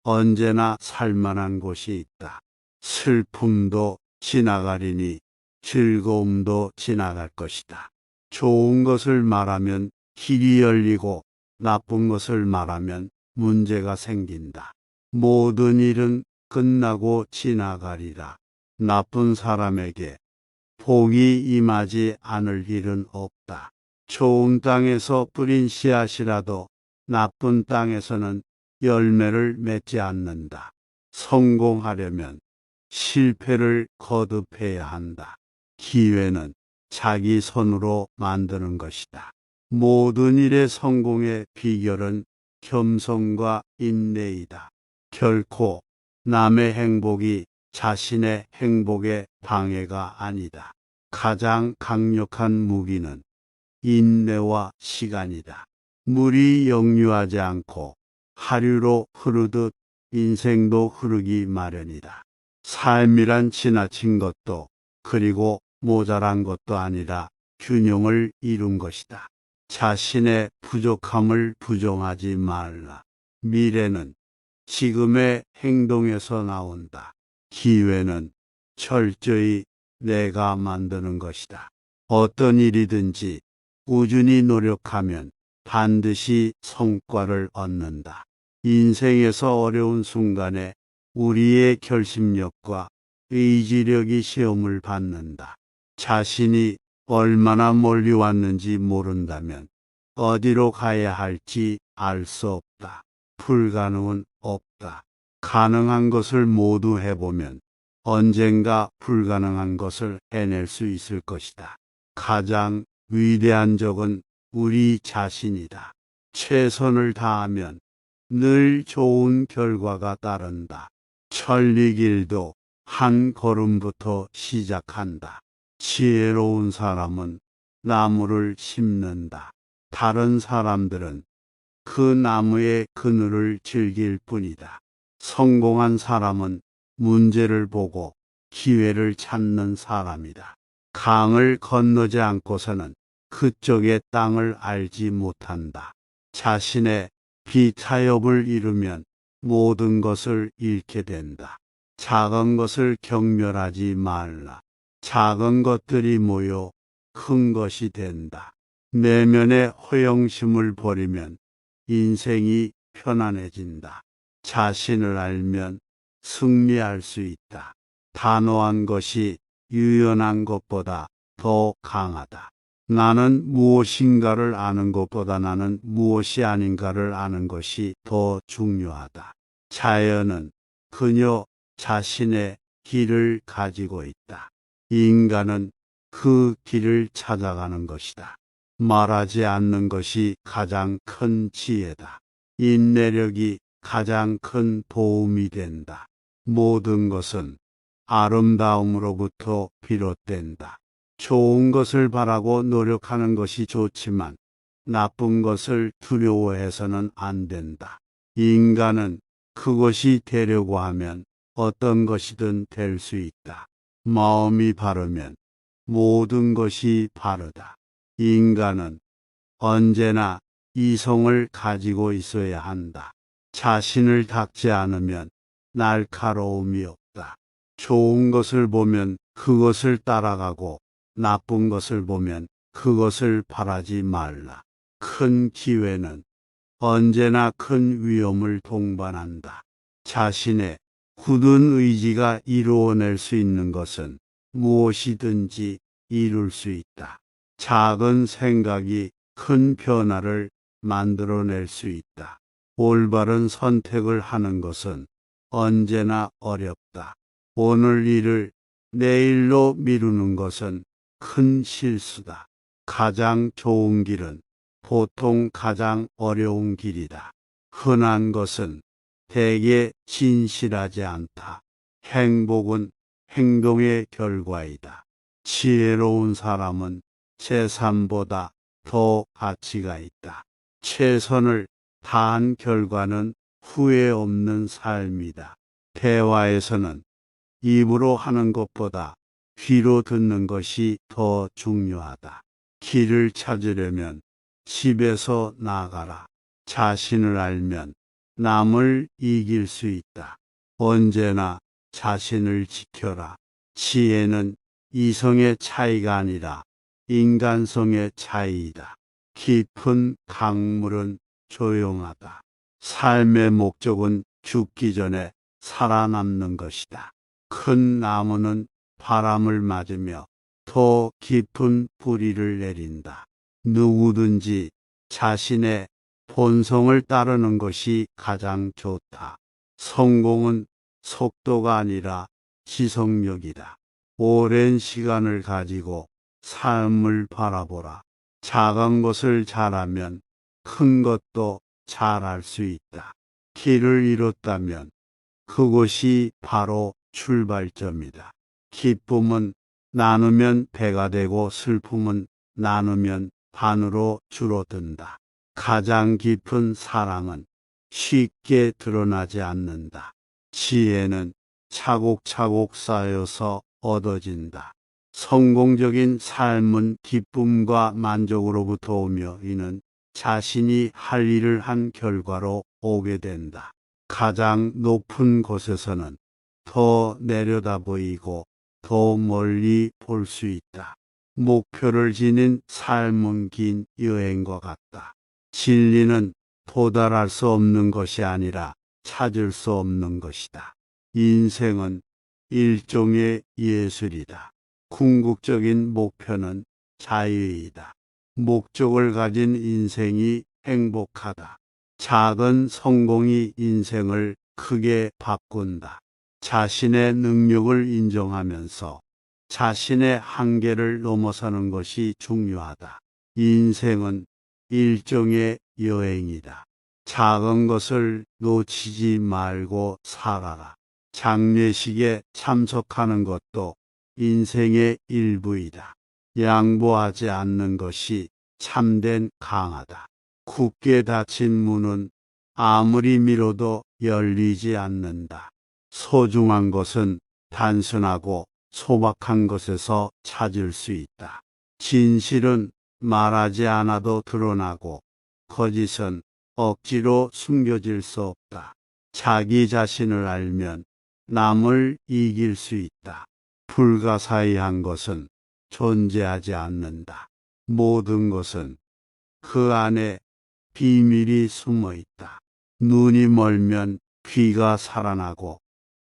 언제나 살만한 곳이 있다. 슬픔도 지나가리니 즐거움도 지나갈 것이다. 좋은 것을 말하면 길이 열리고 나쁜 것을 말하면 문제가 생긴다. 모든 일은 끝나고 지나가리라. 나쁜 사람에게 복이 임하지 않을 일은 없다. 좋은 땅에서 뿌린 씨앗이라도 나쁜 땅에서는 열매를 맺지 않는다. 성공하려면 실패를 거듭해야 한다. 기회는 자기 손으로 만드는 것이다. 모든 일의 성공의 비결은 겸손과 인내이다. 결코 남의 행복이 자신의 행복에 방해가 아니다. 가장 강력한 무기는 인내와 시간이다. 물이 역류하지 않고 하류로 흐르듯 인생도 흐르기 마련이다. 삶이란 지나친 것도 그리고 모자란 것도 아니라 균형을 이룬 것이다. 자신의 부족함을 부정하지 말라. 미래는 지금의 행동에서 나온다. 기회는 철저히 내가 만드는 것이다. 어떤 일이든지 꾸준히 노력하면 반드시 성과를 얻는다. 인생에서 어려운 순간에 우리의 결심력과 의지력이 시험을 받는다. 자신이 얼마나 멀리 왔는지 모른다면 어디로 가야 할지 알 수 없다. 불가능은 없다. 가능한 것을 모두 해보면 언젠가 불가능한 것을 해낼 수 있을 것이다. 가장 위대한 적은 우리 자신이다. 최선을 다하면 늘 좋은 결과가 따른다. 천리길도 한 걸음부터 시작한다. 지혜로운 사람은 나무를 심는다. 다른 사람들은 그 나무의 그늘을 즐길 뿐이다. 성공한 사람은 문제를 보고 기회를 찾는 사람이다. 강을 건너지 않고서는 그쪽의 땅을 알지 못한다. 자신의 비타협을 이루면 모든 것을 잃게 된다. 작은 것을 경멸하지 말라. 작은 것들이 모여 큰 것이 된다. 내면의 허영심을 버리면 인생이 편안해진다. 자신을 알면 승리할 수 있다. 단호한 것이 유연한 것보다 더 강하다. 나는 무엇인가를 아는 것보다 나는 무엇이 아닌가를 아는 것이 더 중요하다. 자연은 그녀 자신의 길을 가지고 있다. 인간은 그 길을 찾아가는 것이다. 말하지 않는 것이 가장 큰 지혜다. 인내력이 가장 큰 도움이 된다. 모든 것은 아름다움으로부터 비롯된다. 좋은 것을 바라고 노력하는 것이 좋지만 나쁜 것을 두려워해서는 안 된다. 인간은 그것이 되려고 하면 어떤 것이든 될 수 있다. 마음이 바르면 모든 것이 바르다. 인간은 언제나 이성을 가지고 있어야 한다. 자신을 닦지 않으면 날카로움이 없다. 좋은 것을 보면 그것을 따라가고 나쁜 것을 보면 그것을 바라지 말라. 큰 기회는 언제나 큰 위험을 동반한다. 자신의 굳은 의지가 이루어낼 수 있는 것은 무엇이든지 이룰 수 있다. 작은 생각이 큰 변화를 만들어낼 수 있다. 올바른 선택을 하는 것은 언제나 어렵다. 오늘 일을 내일로 미루는 것은 큰 실수다. 가장 좋은 길은 보통 가장 어려운 길이다. 흔한 것은 대개 진실하지 않다. 행복은 행동의 결과이다. 지혜로운 사람은 재산보다 더 가치가 있다. 최선을 다한 결과는 후회 없는 삶이다. 대화에서는 입으로 하는 것보다 귀로 듣는 것이 더 중요하다. 길을 찾으려면 집에서 나가라. 자신을 알면 남을 이길 수 있다. 언제나 자신을 지켜라. 지혜는 이성의 차이가 아니라 인간성의 차이이다. 깊은 강물은 조용하다. 삶의 목적은 죽기 전에 살아남는 것이다. 큰 나무는 바람을 맞으며 더 깊은 뿌리를 내린다. 누구든지 자신의 본성을 따르는 것이 가장 좋다. 성공은 속도가 아니라 지속력이다. 오랜 시간을 가지고 삶을 바라보라. 작은 것을 잘하면 큰 것도 잘할 수 있다. 길을 잃었다면 그것이 바로 출발점이다. 기쁨은 나누면 배가 되고 슬픔은 나누면 반으로 줄어든다. 가장 깊은 사랑은 쉽게 드러나지 않는다. 지혜는 차곡차곡 쌓여서 얻어진다. 성공적인 삶은 기쁨과 만족으로부터 오며 이는 자신이 할 일을 한 결과로 오게 된다. 가장 높은 곳에서는 더 내려다 보이고 더 멀리 볼 수 있다. 목표를 지닌 삶은 긴 여행과 같다. 진리는 도달할 수 없는 것이 아니라 찾을 수 없는 것이다. 인생은 일종의 예술이다. 궁극적인 목표는 자유이다. 목적을 가진 인생이 행복하다. 작은 성공이 인생을 크게 바꾼다. 자신의 능력을 인정하면서 자신의 한계를 넘어서는 것이 중요하다. 인생은 일종의 여행이다. 작은 것을 놓치지 말고 살아라. 장례식에 참석하는 것도 인생의 일부이다. 양보하지 않는 것이 참된 강하다. 굳게 닫힌 문은 아무리 밀어도 열리지 않는다. 소중한 것은 단순하고 소박한 것에서 찾을 수 있다. 진실은 말하지 않아도 드러나고 거짓은 억지로 숨겨질 수 없다. 자기 자신을 알면 남을 이길 수 있다. 불가사의한 것은 존재하지 않는다. 모든 것은 그 안에 비밀이 숨어 있다. 눈이 멀면 귀가 살아나고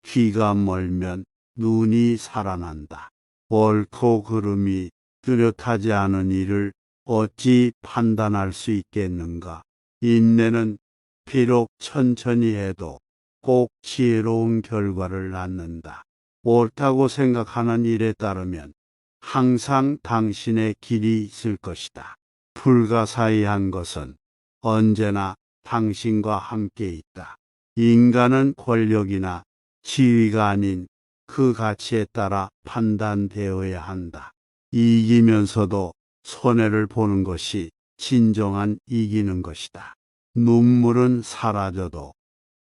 귀가 멀면 눈이 살아난다. 옳고 그름이 뚜렷하지 않은 일을 어찌 판단할 수 있겠는가? 인내는 비록 천천히 해도 꼭 지혜로운 결과를 낳는다. 옳다고 생각하는 일에 따르면 항상 당신의 길이 있을 것이다. 불가사의한 것은 언제나 당신과 함께 있다. 인간은 권력이나 지위가 아닌 그 가치에 따라 판단되어야 한다. 이기면서도 손해를 보는 것이 진정한 이기는 것이다. 눈물은 사라져도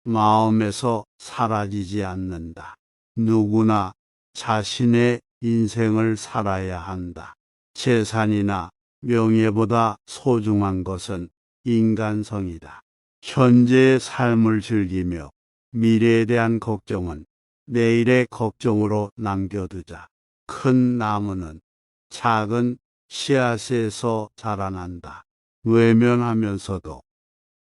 마음에서 사라지지 않는다. 누구나 자신의 인생을 살아야 한다. 재산이나 명예보다 소중한 것은 인간성이다. 현재의 삶을 즐기며 미래에 대한 걱정은 내일의 걱정으로 남겨두자. 큰 나무는 작은 씨앗에서 자라난다. 외면하면서도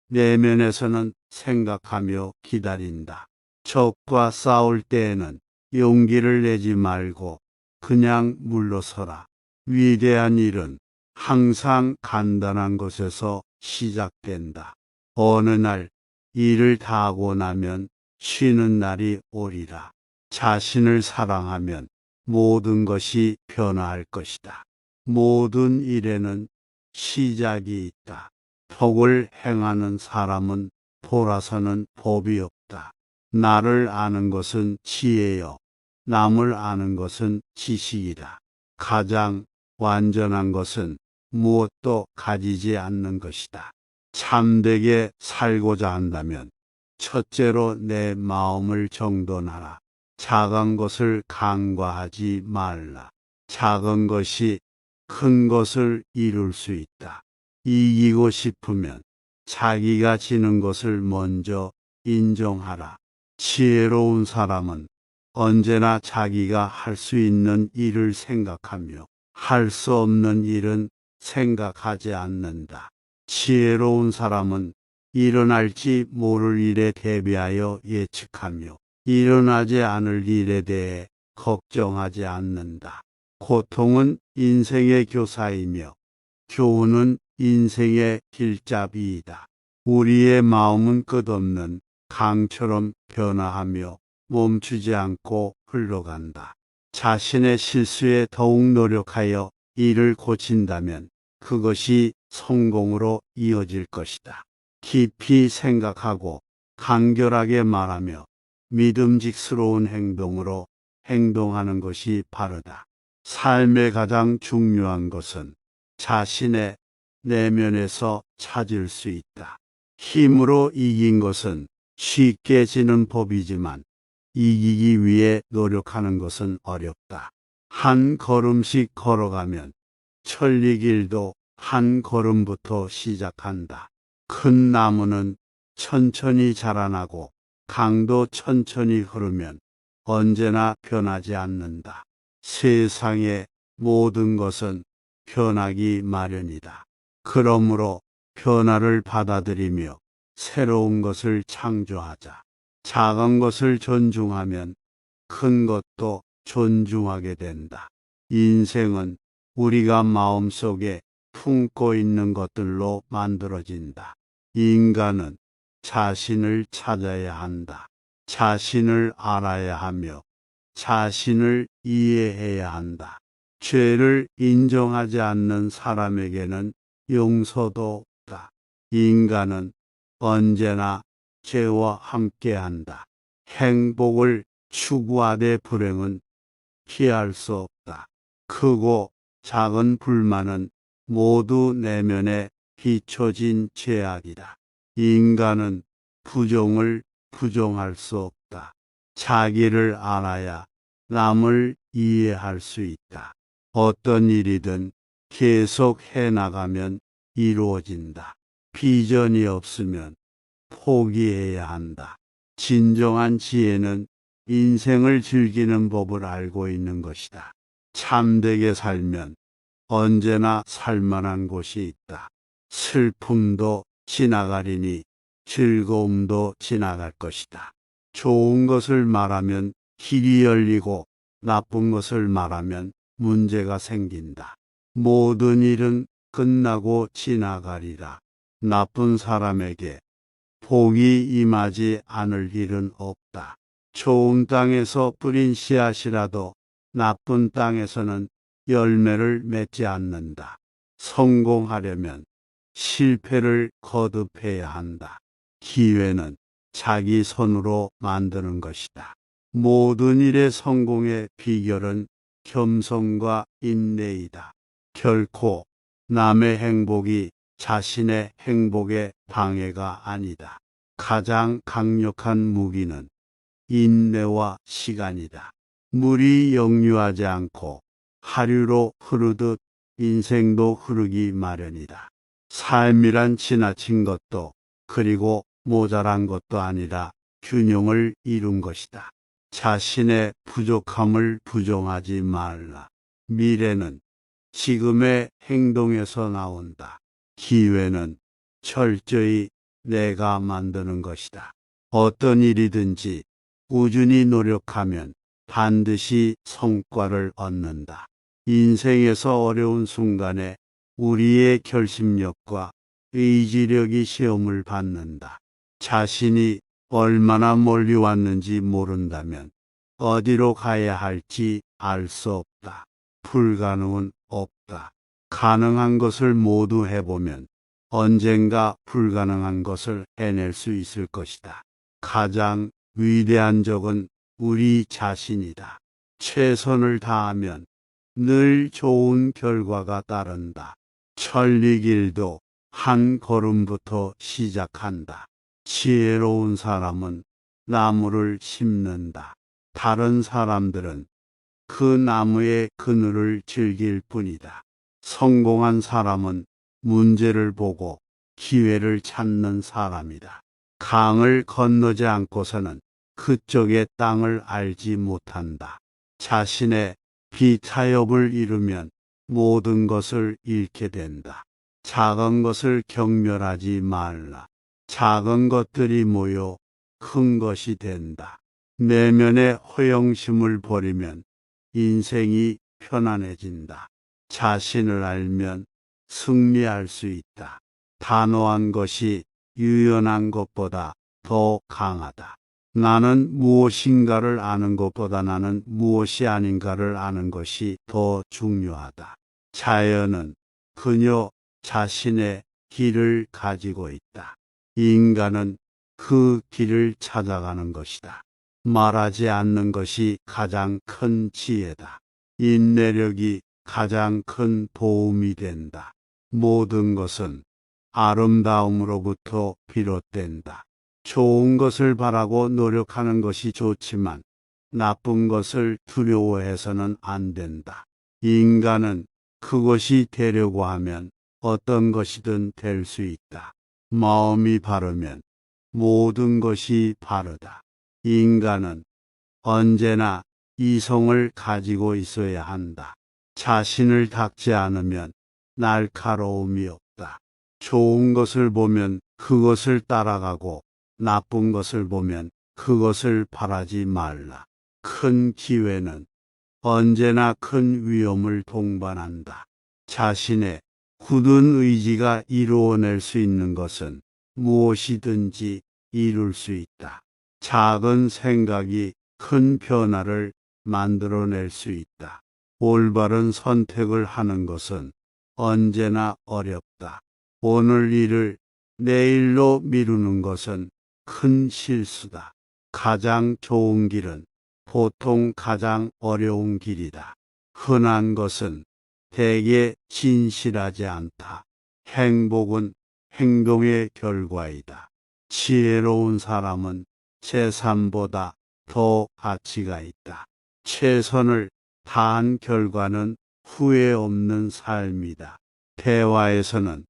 내면에서는 생각하며 기다린다. 적과 싸울 때에는 용기를 내지 말고 그냥 물러서라. 위대한 일은 항상 간단한 것에서 시작된다. 어느 날 일을 다 하고 나면 쉬는 날이 오리라. 자신을 사랑하면 모든 것이 변화할 것이다. 모든 일에는 시작이 있다. 복을 행하는 사람은 돌아서는 법이 없다. 나를 아는 것은 지혜요. 남을 아는 것은 지식이다. 가장 완전한 것은 무엇도 가지지 않는 것이다. 참되게 살고자 한다면 첫째로 내 마음을 정돈하라. 작은 것을 간과하지 말라. 작은 것이 큰 것을 이룰 수 있다. 이기고 싶으면 자기가 지는 것을 먼저 인정하라. 지혜로운 사람은 언제나 자기가 할 수 있는 일을 생각하며 할 수 없는 일은 생각하지 않는다. 지혜로운 사람은 일어날지 모를 일에 대비하여 예측하며 일어나지 않을 일에 대해 걱정하지 않는다. 고통은 인생의 교사이며 교훈은 인생의 길잡이이다. 우리의 마음은 끝없는 강처럼 변화하며 멈추지 않고 흘러간다. 자신의 실수에 더욱 노력하여 이를 고친다면 그것이 성공으로 이어질 것이다. 깊이 생각하고 간결하게 말하며 믿음직스러운 행동으로 행동하는 것이 바르다. 삶의 가장 중요한 것은 자신의 내면에서 찾을 수 있다. 힘으로 이긴 것은 쉽게 지는 법이지만 이기기 위해 노력하는 것은 어렵다. 한 걸음씩 걸어가면 천리길도 한 걸음부터 시작한다. 큰 나무는 천천히 자라나고 강도 천천히 흐르면 언제나 변하지 않는다. 세상의 모든 것은 변하기 마련이다. 그러므로 변화를 받아들이며 새로운 것을 창조하자. 작은 것을 존중하면 큰 것도 존중하게 된다. 인생은 우리가 마음속에 품고 있는 것들로 만들어진다. 인간은 자신을 찾아야 한다. 자신을 알아야 하며 자신을 이해해야 한다. 죄를 인정하지 않는 사람에게는 용서도 없다. 인간은 언제나 죄와 함께한다. 행복을 추구하되 불행은 피할 수 없다. 크고 작은 불만은 모두 내면에 비춰진 죄악이다. 인간은 부정을 부정할 수 없다. 자기를 알아야 남을 이해할 수 있다. 어떤 일이든 계속 해나가면 이루어진다. 비전이 없으면 포기해야 한다. 진정한 지혜는 인생을 즐기는 법을 알고 있는 것이다. 참되게 살면 언제나 살만한 곳이 있다. 슬픔도 지나가리니 즐거움도 지나갈 것이다. 좋은 것을 말하면 길이 열리고 나쁜 것을 말하면 문제가 생긴다. 모든 일은 끝나고 지나가리라. 나쁜 사람에게 복이 임하지 않을 일은 없다. 좋은 땅에서 뿌린 씨앗이라도 나쁜 땅에서는 열매를 맺지 않는다. 성공하려면 실패를 거듭해야 한다. 기회는 자기 손으로 만드는 것이다. 모든 일의 성공의 비결은 겸손과 인내이다. 결코 남의 행복이 자신의 행복에 방해가 아니다. 가장 강력한 무기는 인내와 시간이다. 물이 역류하지 않고 하류로 흐르듯 인생도 흐르기 마련이다. 삶이란 지나친 것도 그리고 모자란 것도 아니라 균형을 이룬 것이다. 자신의 부족함을 부정하지 말라. 미래는 지금의 행동에서 나온다. 기회는 철저히 내가 만드는 것이다. 어떤 일이든지 꾸준히 노력하면 반드시 성과를 얻는다. 인생에서 어려운 순간에 우리의 결심력과 의지력이 시험을 받는다. 자신이 얼마나 멀리 왔는지 모른다면 어디로 가야 할지 알 수 없다. 불가능은 없다. 가능한 것을 모두 해보면 언젠가 불가능한 것을 해낼 수 있을 것이다. 가장 위대한 적은 우리 자신이다. 최선을 다하면 늘 좋은 결과가 따른다. 천리길도 한 걸음부터 시작한다. 지혜로운 사람은 나무를 심는다. 다른 사람들은 그 나무의 그늘을 즐길 뿐이다. 성공한 사람은 문제를 보고 기회를 찾는 사람이다. 강을 건너지 않고서는 그쪽의 땅을 알지 못한다. 자신의 비타협을 이루면 모든 것을 잃게 된다. 작은 것을 경멸하지 말라. 작은 것들이 모여 큰 것이 된다. 내면의 허영심을 버리면 인생이 편안해진다. 자신을 알면 승리할 수 있다. 단호한 것이 유연한 것보다 더 강하다. 나는 무엇인가를 아는 것보다 나는 무엇이 아닌가를 아는 것이 더 중요하다. 자연은 그녀 자신의 길을 가지고 있다. 인간은 그 길을 찾아가는 것이다. 말하지 않는 것이 가장 큰 지혜다. 인내력이 가장 큰 도움이 된다. 모든 것은 아름다움으로부터 비롯된다. 좋은 것을 바라고 노력하는 것이 좋지만 나쁜 것을 두려워해서는 안 된다. 인간은 그것이 되려고 하면 어떤 것이든 될 수 있다. 마음이 바르면 모든 것이 바르다. 인간은 언제나 이성을 가지고 있어야 한다. 자신을 닦지 않으면 날카로움이 없다. 좋은 것을 보면 그것을 따라가고 나쁜 것을 보면 그것을 바라지 말라. 큰 기회는 언제나 큰 위험을 동반한다. 자신의 굳은 의지가 이루어낼 수 있는 것은 무엇이든지 이룰 수 있다. 작은 생각이 큰 변화를 만들어낼 수 있다. 올바른 선택을 하는 것은 언제나 어렵다. 오늘 일을 내일로 미루는 것은 큰 실수다. 가장 좋은 길은 보통 가장 어려운 길이다. 흔한 것은 대개 진실하지 않다. 행복은 행동의 결과이다. 지혜로운 사람은 재산보다 더 가치가 있다. 최선을 다한 결과는 후회 없는 삶이다. 대화에서는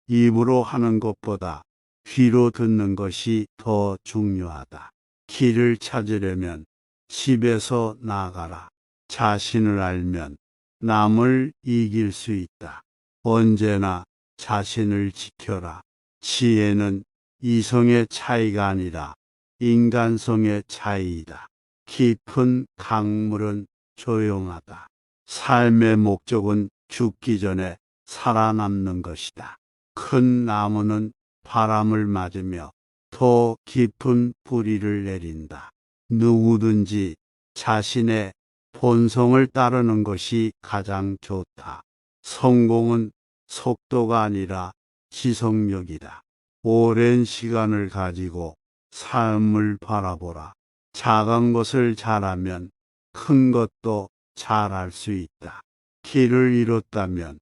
입으로 하는 것보다 귀로 듣는 것이 더 중요하다. 길을 찾으려면 집에서 나가라. 자신을 알면 남을 이길 수 있다. 언제나 자신을 지켜라. 지혜는 이성의 차이가 아니라 인간성의 차이이다. 깊은 강물은 조용하다. 삶의 목적은 죽기 전에 살아남는 것이다. 큰 나무는 바람을 맞으며 더 깊은 뿌리를 내린다. 누구든지 자신의 본성을 따르는 것이 가장 좋다. 성공은 속도가 아니라 지속력이다. 오랜 시간을 가지고 삶을 바라보라. 작은 것을 잘하면 큰 것도 잘할 수 있다. 길을 잃었다면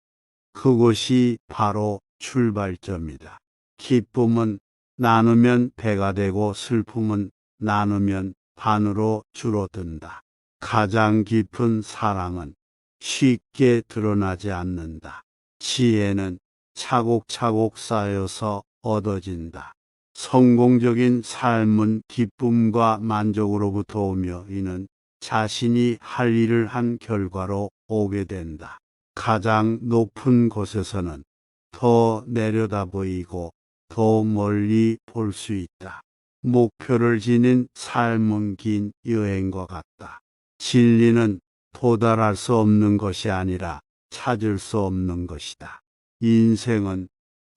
그곳이 바로 출발점이다. 기쁨은 나누면 배가 되고 슬픔은 나누면 반으로 줄어든다. 가장 깊은 사랑은 쉽게 드러나지 않는다. 지혜는 차곡차곡 쌓여서 얻어진다. 성공적인 삶은 기쁨과 만족으로부터 오며 이는 자신이 할 일을 한 결과로 오게 된다. 가장 높은 곳에서는 더 내려다 보이고 더 멀리 볼 수 있다. 목표를 지닌 삶은 긴 여행과 같다. 진리는 도달할 수 없는 것이 아니라 찾을 수 없는 것이다. 인생은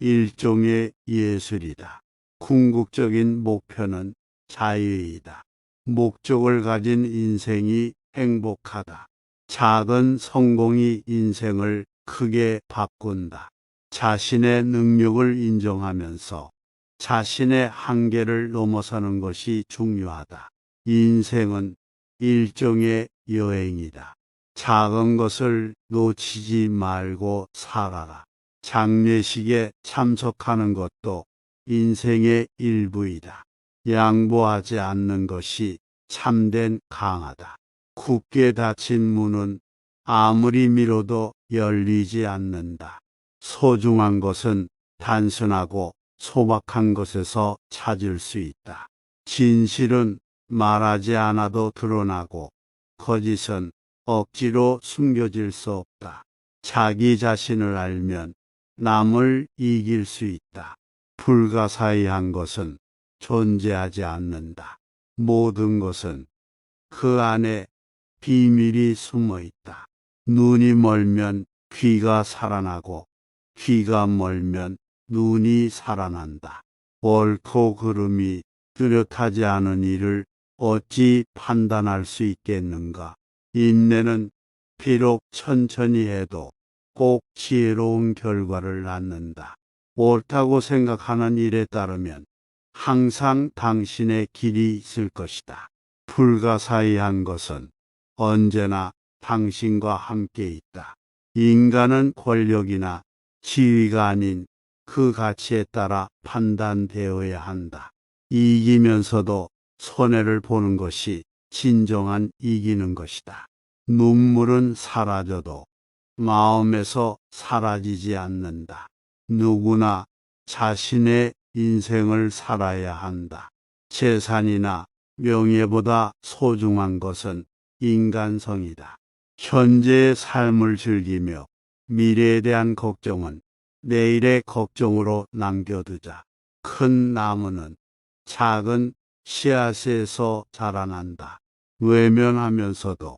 일종의 예술이다. 궁극적인 목표는 자유이다. 목적을 가진 인생이 행복하다. 작은 성공이 인생을 크게 바꾼다. 자신의 능력을 인정하면서 자신의 한계를 넘어서는 것이 중요하다. 인생은 일종의 여행이다. 작은 것을 놓치지 말고 살아라. 장례식에 참석하는 것도 인생의 일부이다. 양보하지 않는 것이 참된 강하다. 굳게 닫힌 문은 아무리 밀어도 열리지 않는다. 소중한 것은 단순하고 소박한 것에서 찾을 수 있다. 진실은 말하지 않아도 드러나고 거짓은 억지로 숨겨질 수 없다. 자기 자신을 알면 남을 이길 수 있다. 불가사의한 것은 존재하지 않는다. 모든 것은 그 안에 비밀이 숨어 있다. 눈이 멀면 귀가 살아나고 귀가 멀면 눈이 살아난다. 옳고 그름이 뚜렷하지 않은 일을 어찌 판단할 수 있겠는가? 인내는 비록 천천히 해도 꼭 지혜로운 결과를 낳는다. 옳다고 생각하는 일에 따르면 항상 당신의 길이 있을 것이다. 불가사의한 것은 언제나 당신과 함께 있다. 인간은 권력이나 지위가 아닌 그 가치에 따라 판단되어야 한다. 이기면서도 손해를 보는 것이 진정한 이기는 것이다. 눈물은 사라져도 마음에서 사라지지 않는다. 누구나 자신의 인생을 살아야 한다. 재산이나 명예보다 소중한 것은 인간성이다. 현재의 삶을 즐기며 미래에 대한 걱정은 내일의 걱정으로 남겨두자. 큰 나무는 작은 씨앗에서 자라난다. 외면하면서도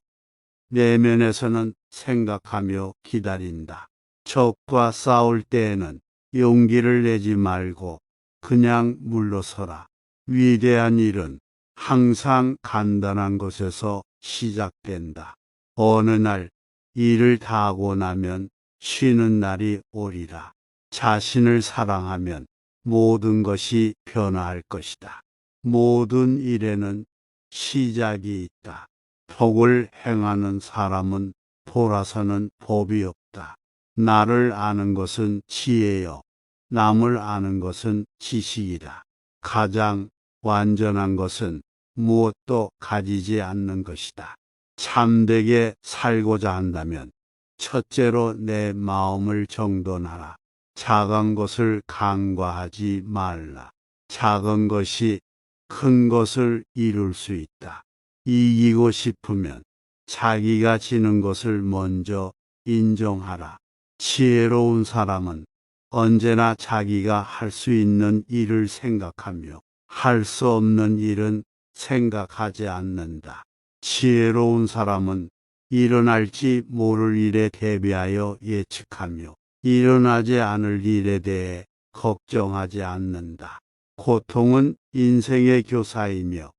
내면에서는 생각하며 기다린다. 적과 싸울 때에는 용기를 내지 말고 그냥 물러서라. 위대한 일은 항상 간단한 것에서 시작된다. 어느 날 일을 다 하고 나면 쉬는 날이 오리라. 자신을 사랑하면 모든 것이 변화할 것이다. 모든 일에는 시작이 있다. 복을 행하는 사람은 돌아서는 법이 없다. 나를 아는 것은 지혜요. 남을 아는 것은 지식이다. 가장 완전한 것은 무엇도 가지지 않는 것이다. 참되게 살고자 한다면 첫째로 내 마음을 정돈하라. 작은 것을 간과하지 말라. 작은 것이 큰 것을 이룰 수 있다. 이기고 싶으면 자기가 지는 것을 먼저 인정하라. 지혜로운 사람은 언제나 자기가 할 수 있는 일을 생각하며 할 수 없는 일은 생각하지 않는다. 지혜로운 사람은 일어날지 모를 일에 대비하여 예측하며 일어나지 않을 일에 대해 걱정하지 않는다. 고통은 인생의 교사이며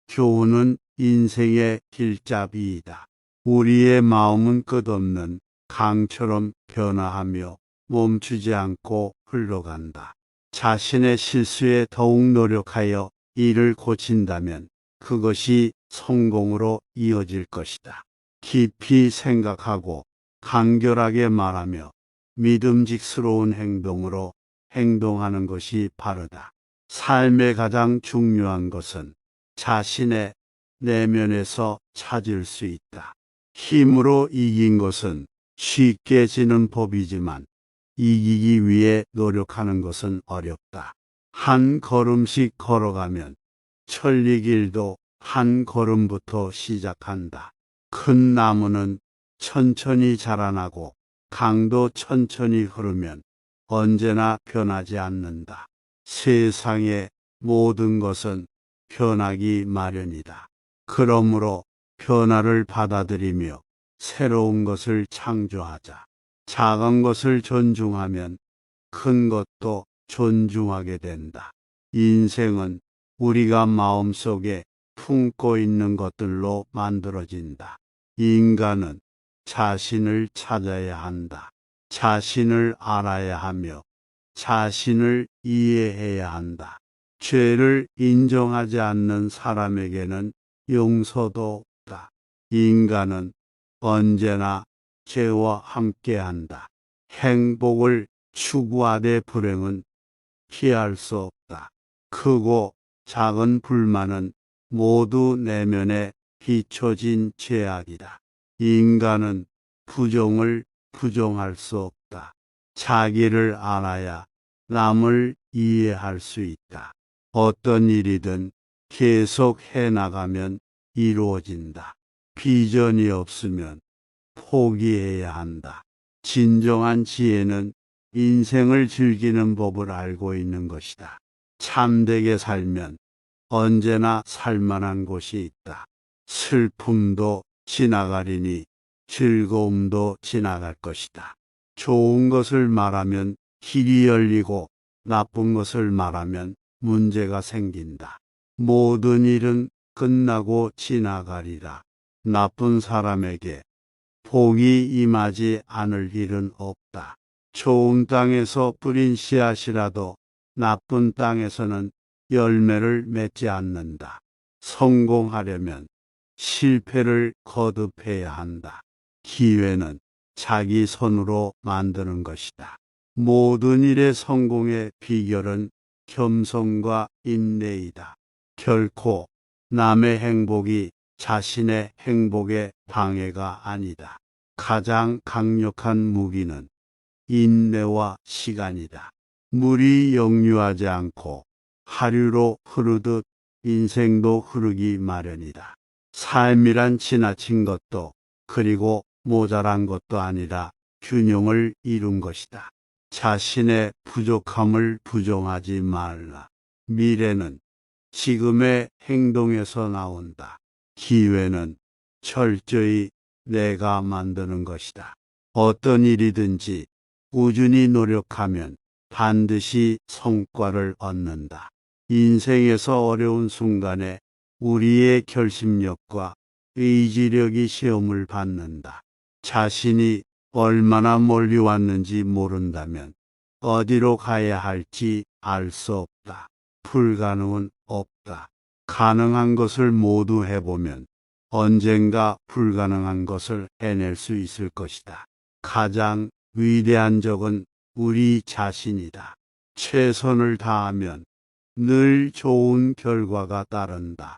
교훈은 인생의 길잡이이다. 우리의 마음은 끝없는 강처럼 변화하며 멈추지 않고 흘러간다. 자신의 실수에 더욱 노력하여 이를 고친다면 그것이 성공으로 이어질 것이다. 깊이 생각하고 간결하게 말하며 믿음직스러운 행동으로 행동하는 것이 바르다. 삶의 가장 중요한 것은 자신의 내면에서 찾을 수 있다. 힘으로 이긴 것은 쉽게 지는 법이지만 이기기 위해 노력하는 것은 어렵다. 한 걸음씩 걸어가면 천리길도 한 걸음부터 시작한다. 큰 나무는 천천히 자라나고 강도 천천히 흐르면 언제나 변하지 않는다. 세상의 모든 것은 변하기 마련이다. 그러므로 변화를 받아들이며 새로운 것을 창조하자. 작은 것을 존중하면 큰 것도 존중하게 된다. 인생은 우리가 마음속에 품고 있는 것들로 만들어진다. 인간은 자신을 찾아야 한다. 자신을 알아야 하며 자신을 이해해야 한다. 죄를 인정하지 않는 사람에게는 용서도 없다. 인간은 언제나 죄와 함께한다. 행복을 추구하되 불행은 피할 수 없다. 크고 작은 불만은 모두 내면에 비춰진 죄악이다. 인간은 부정을 부정할 수 없다. 자기를 알아야 남을 이해할 수 있다. 어떤 일이든 계속 해나가면 이루어진다. 비전이 없으면 포기해야 한다. 진정한 지혜는 인생을 즐기는 법을 알고 있는 것이다. 참되게 살면 언제나 살만한 곳이 있다. 슬픔도 지나가리니 즐거움도 지나갈 것이다. 좋은 것을 말하면 길이 열리고 나쁜 것을 말하면 문제가 생긴다. 모든 일은 끝나고 지나가리라. 나쁜 사람에게 복이 임하지 않을 일은 없다. 좋은 땅에서 뿌린 씨앗이라도 나쁜 땅에서는 열매를 맺지 않는다. 성공하려면 실패를 거듭해야 한다. 기회는 자기 손으로 만드는 것이다. 모든 일의 성공의 비결은 겸손과 인내이다. 결코 남의 행복이 자신의 행복의 방해가 아니다. 가장 강력한 무기는 인내와 시간이다. 물이 역류하지 않고 하류로 흐르듯 인생도 흐르기 마련이다. 삶이란 지나친 것도 그리고 모자란 것도 아니라 균형을 이룬 것이다. 자신의 부족함을 부정하지 말라. 미래는 지금의 행동에서 나온다. 기회는 철저히 내가 만드는 것이다. 어떤 일이든지 꾸준히 노력하면 반드시 성과를 얻는다. 인생에서 어려운 순간에 우리의 결심력과 의지력이 시험을 받는다. 자신이 얼마나 멀리 왔는지 모른다면 어디로 가야 할지 알 수 없다. 불가능은 없다. 가능한 것을 모두 해보면 언젠가 불가능한 것을 해낼 수 있을 것이다. 가장 위대한 적은 우리 자신이다. 최선을 다하면 늘 좋은 결과가 따른다.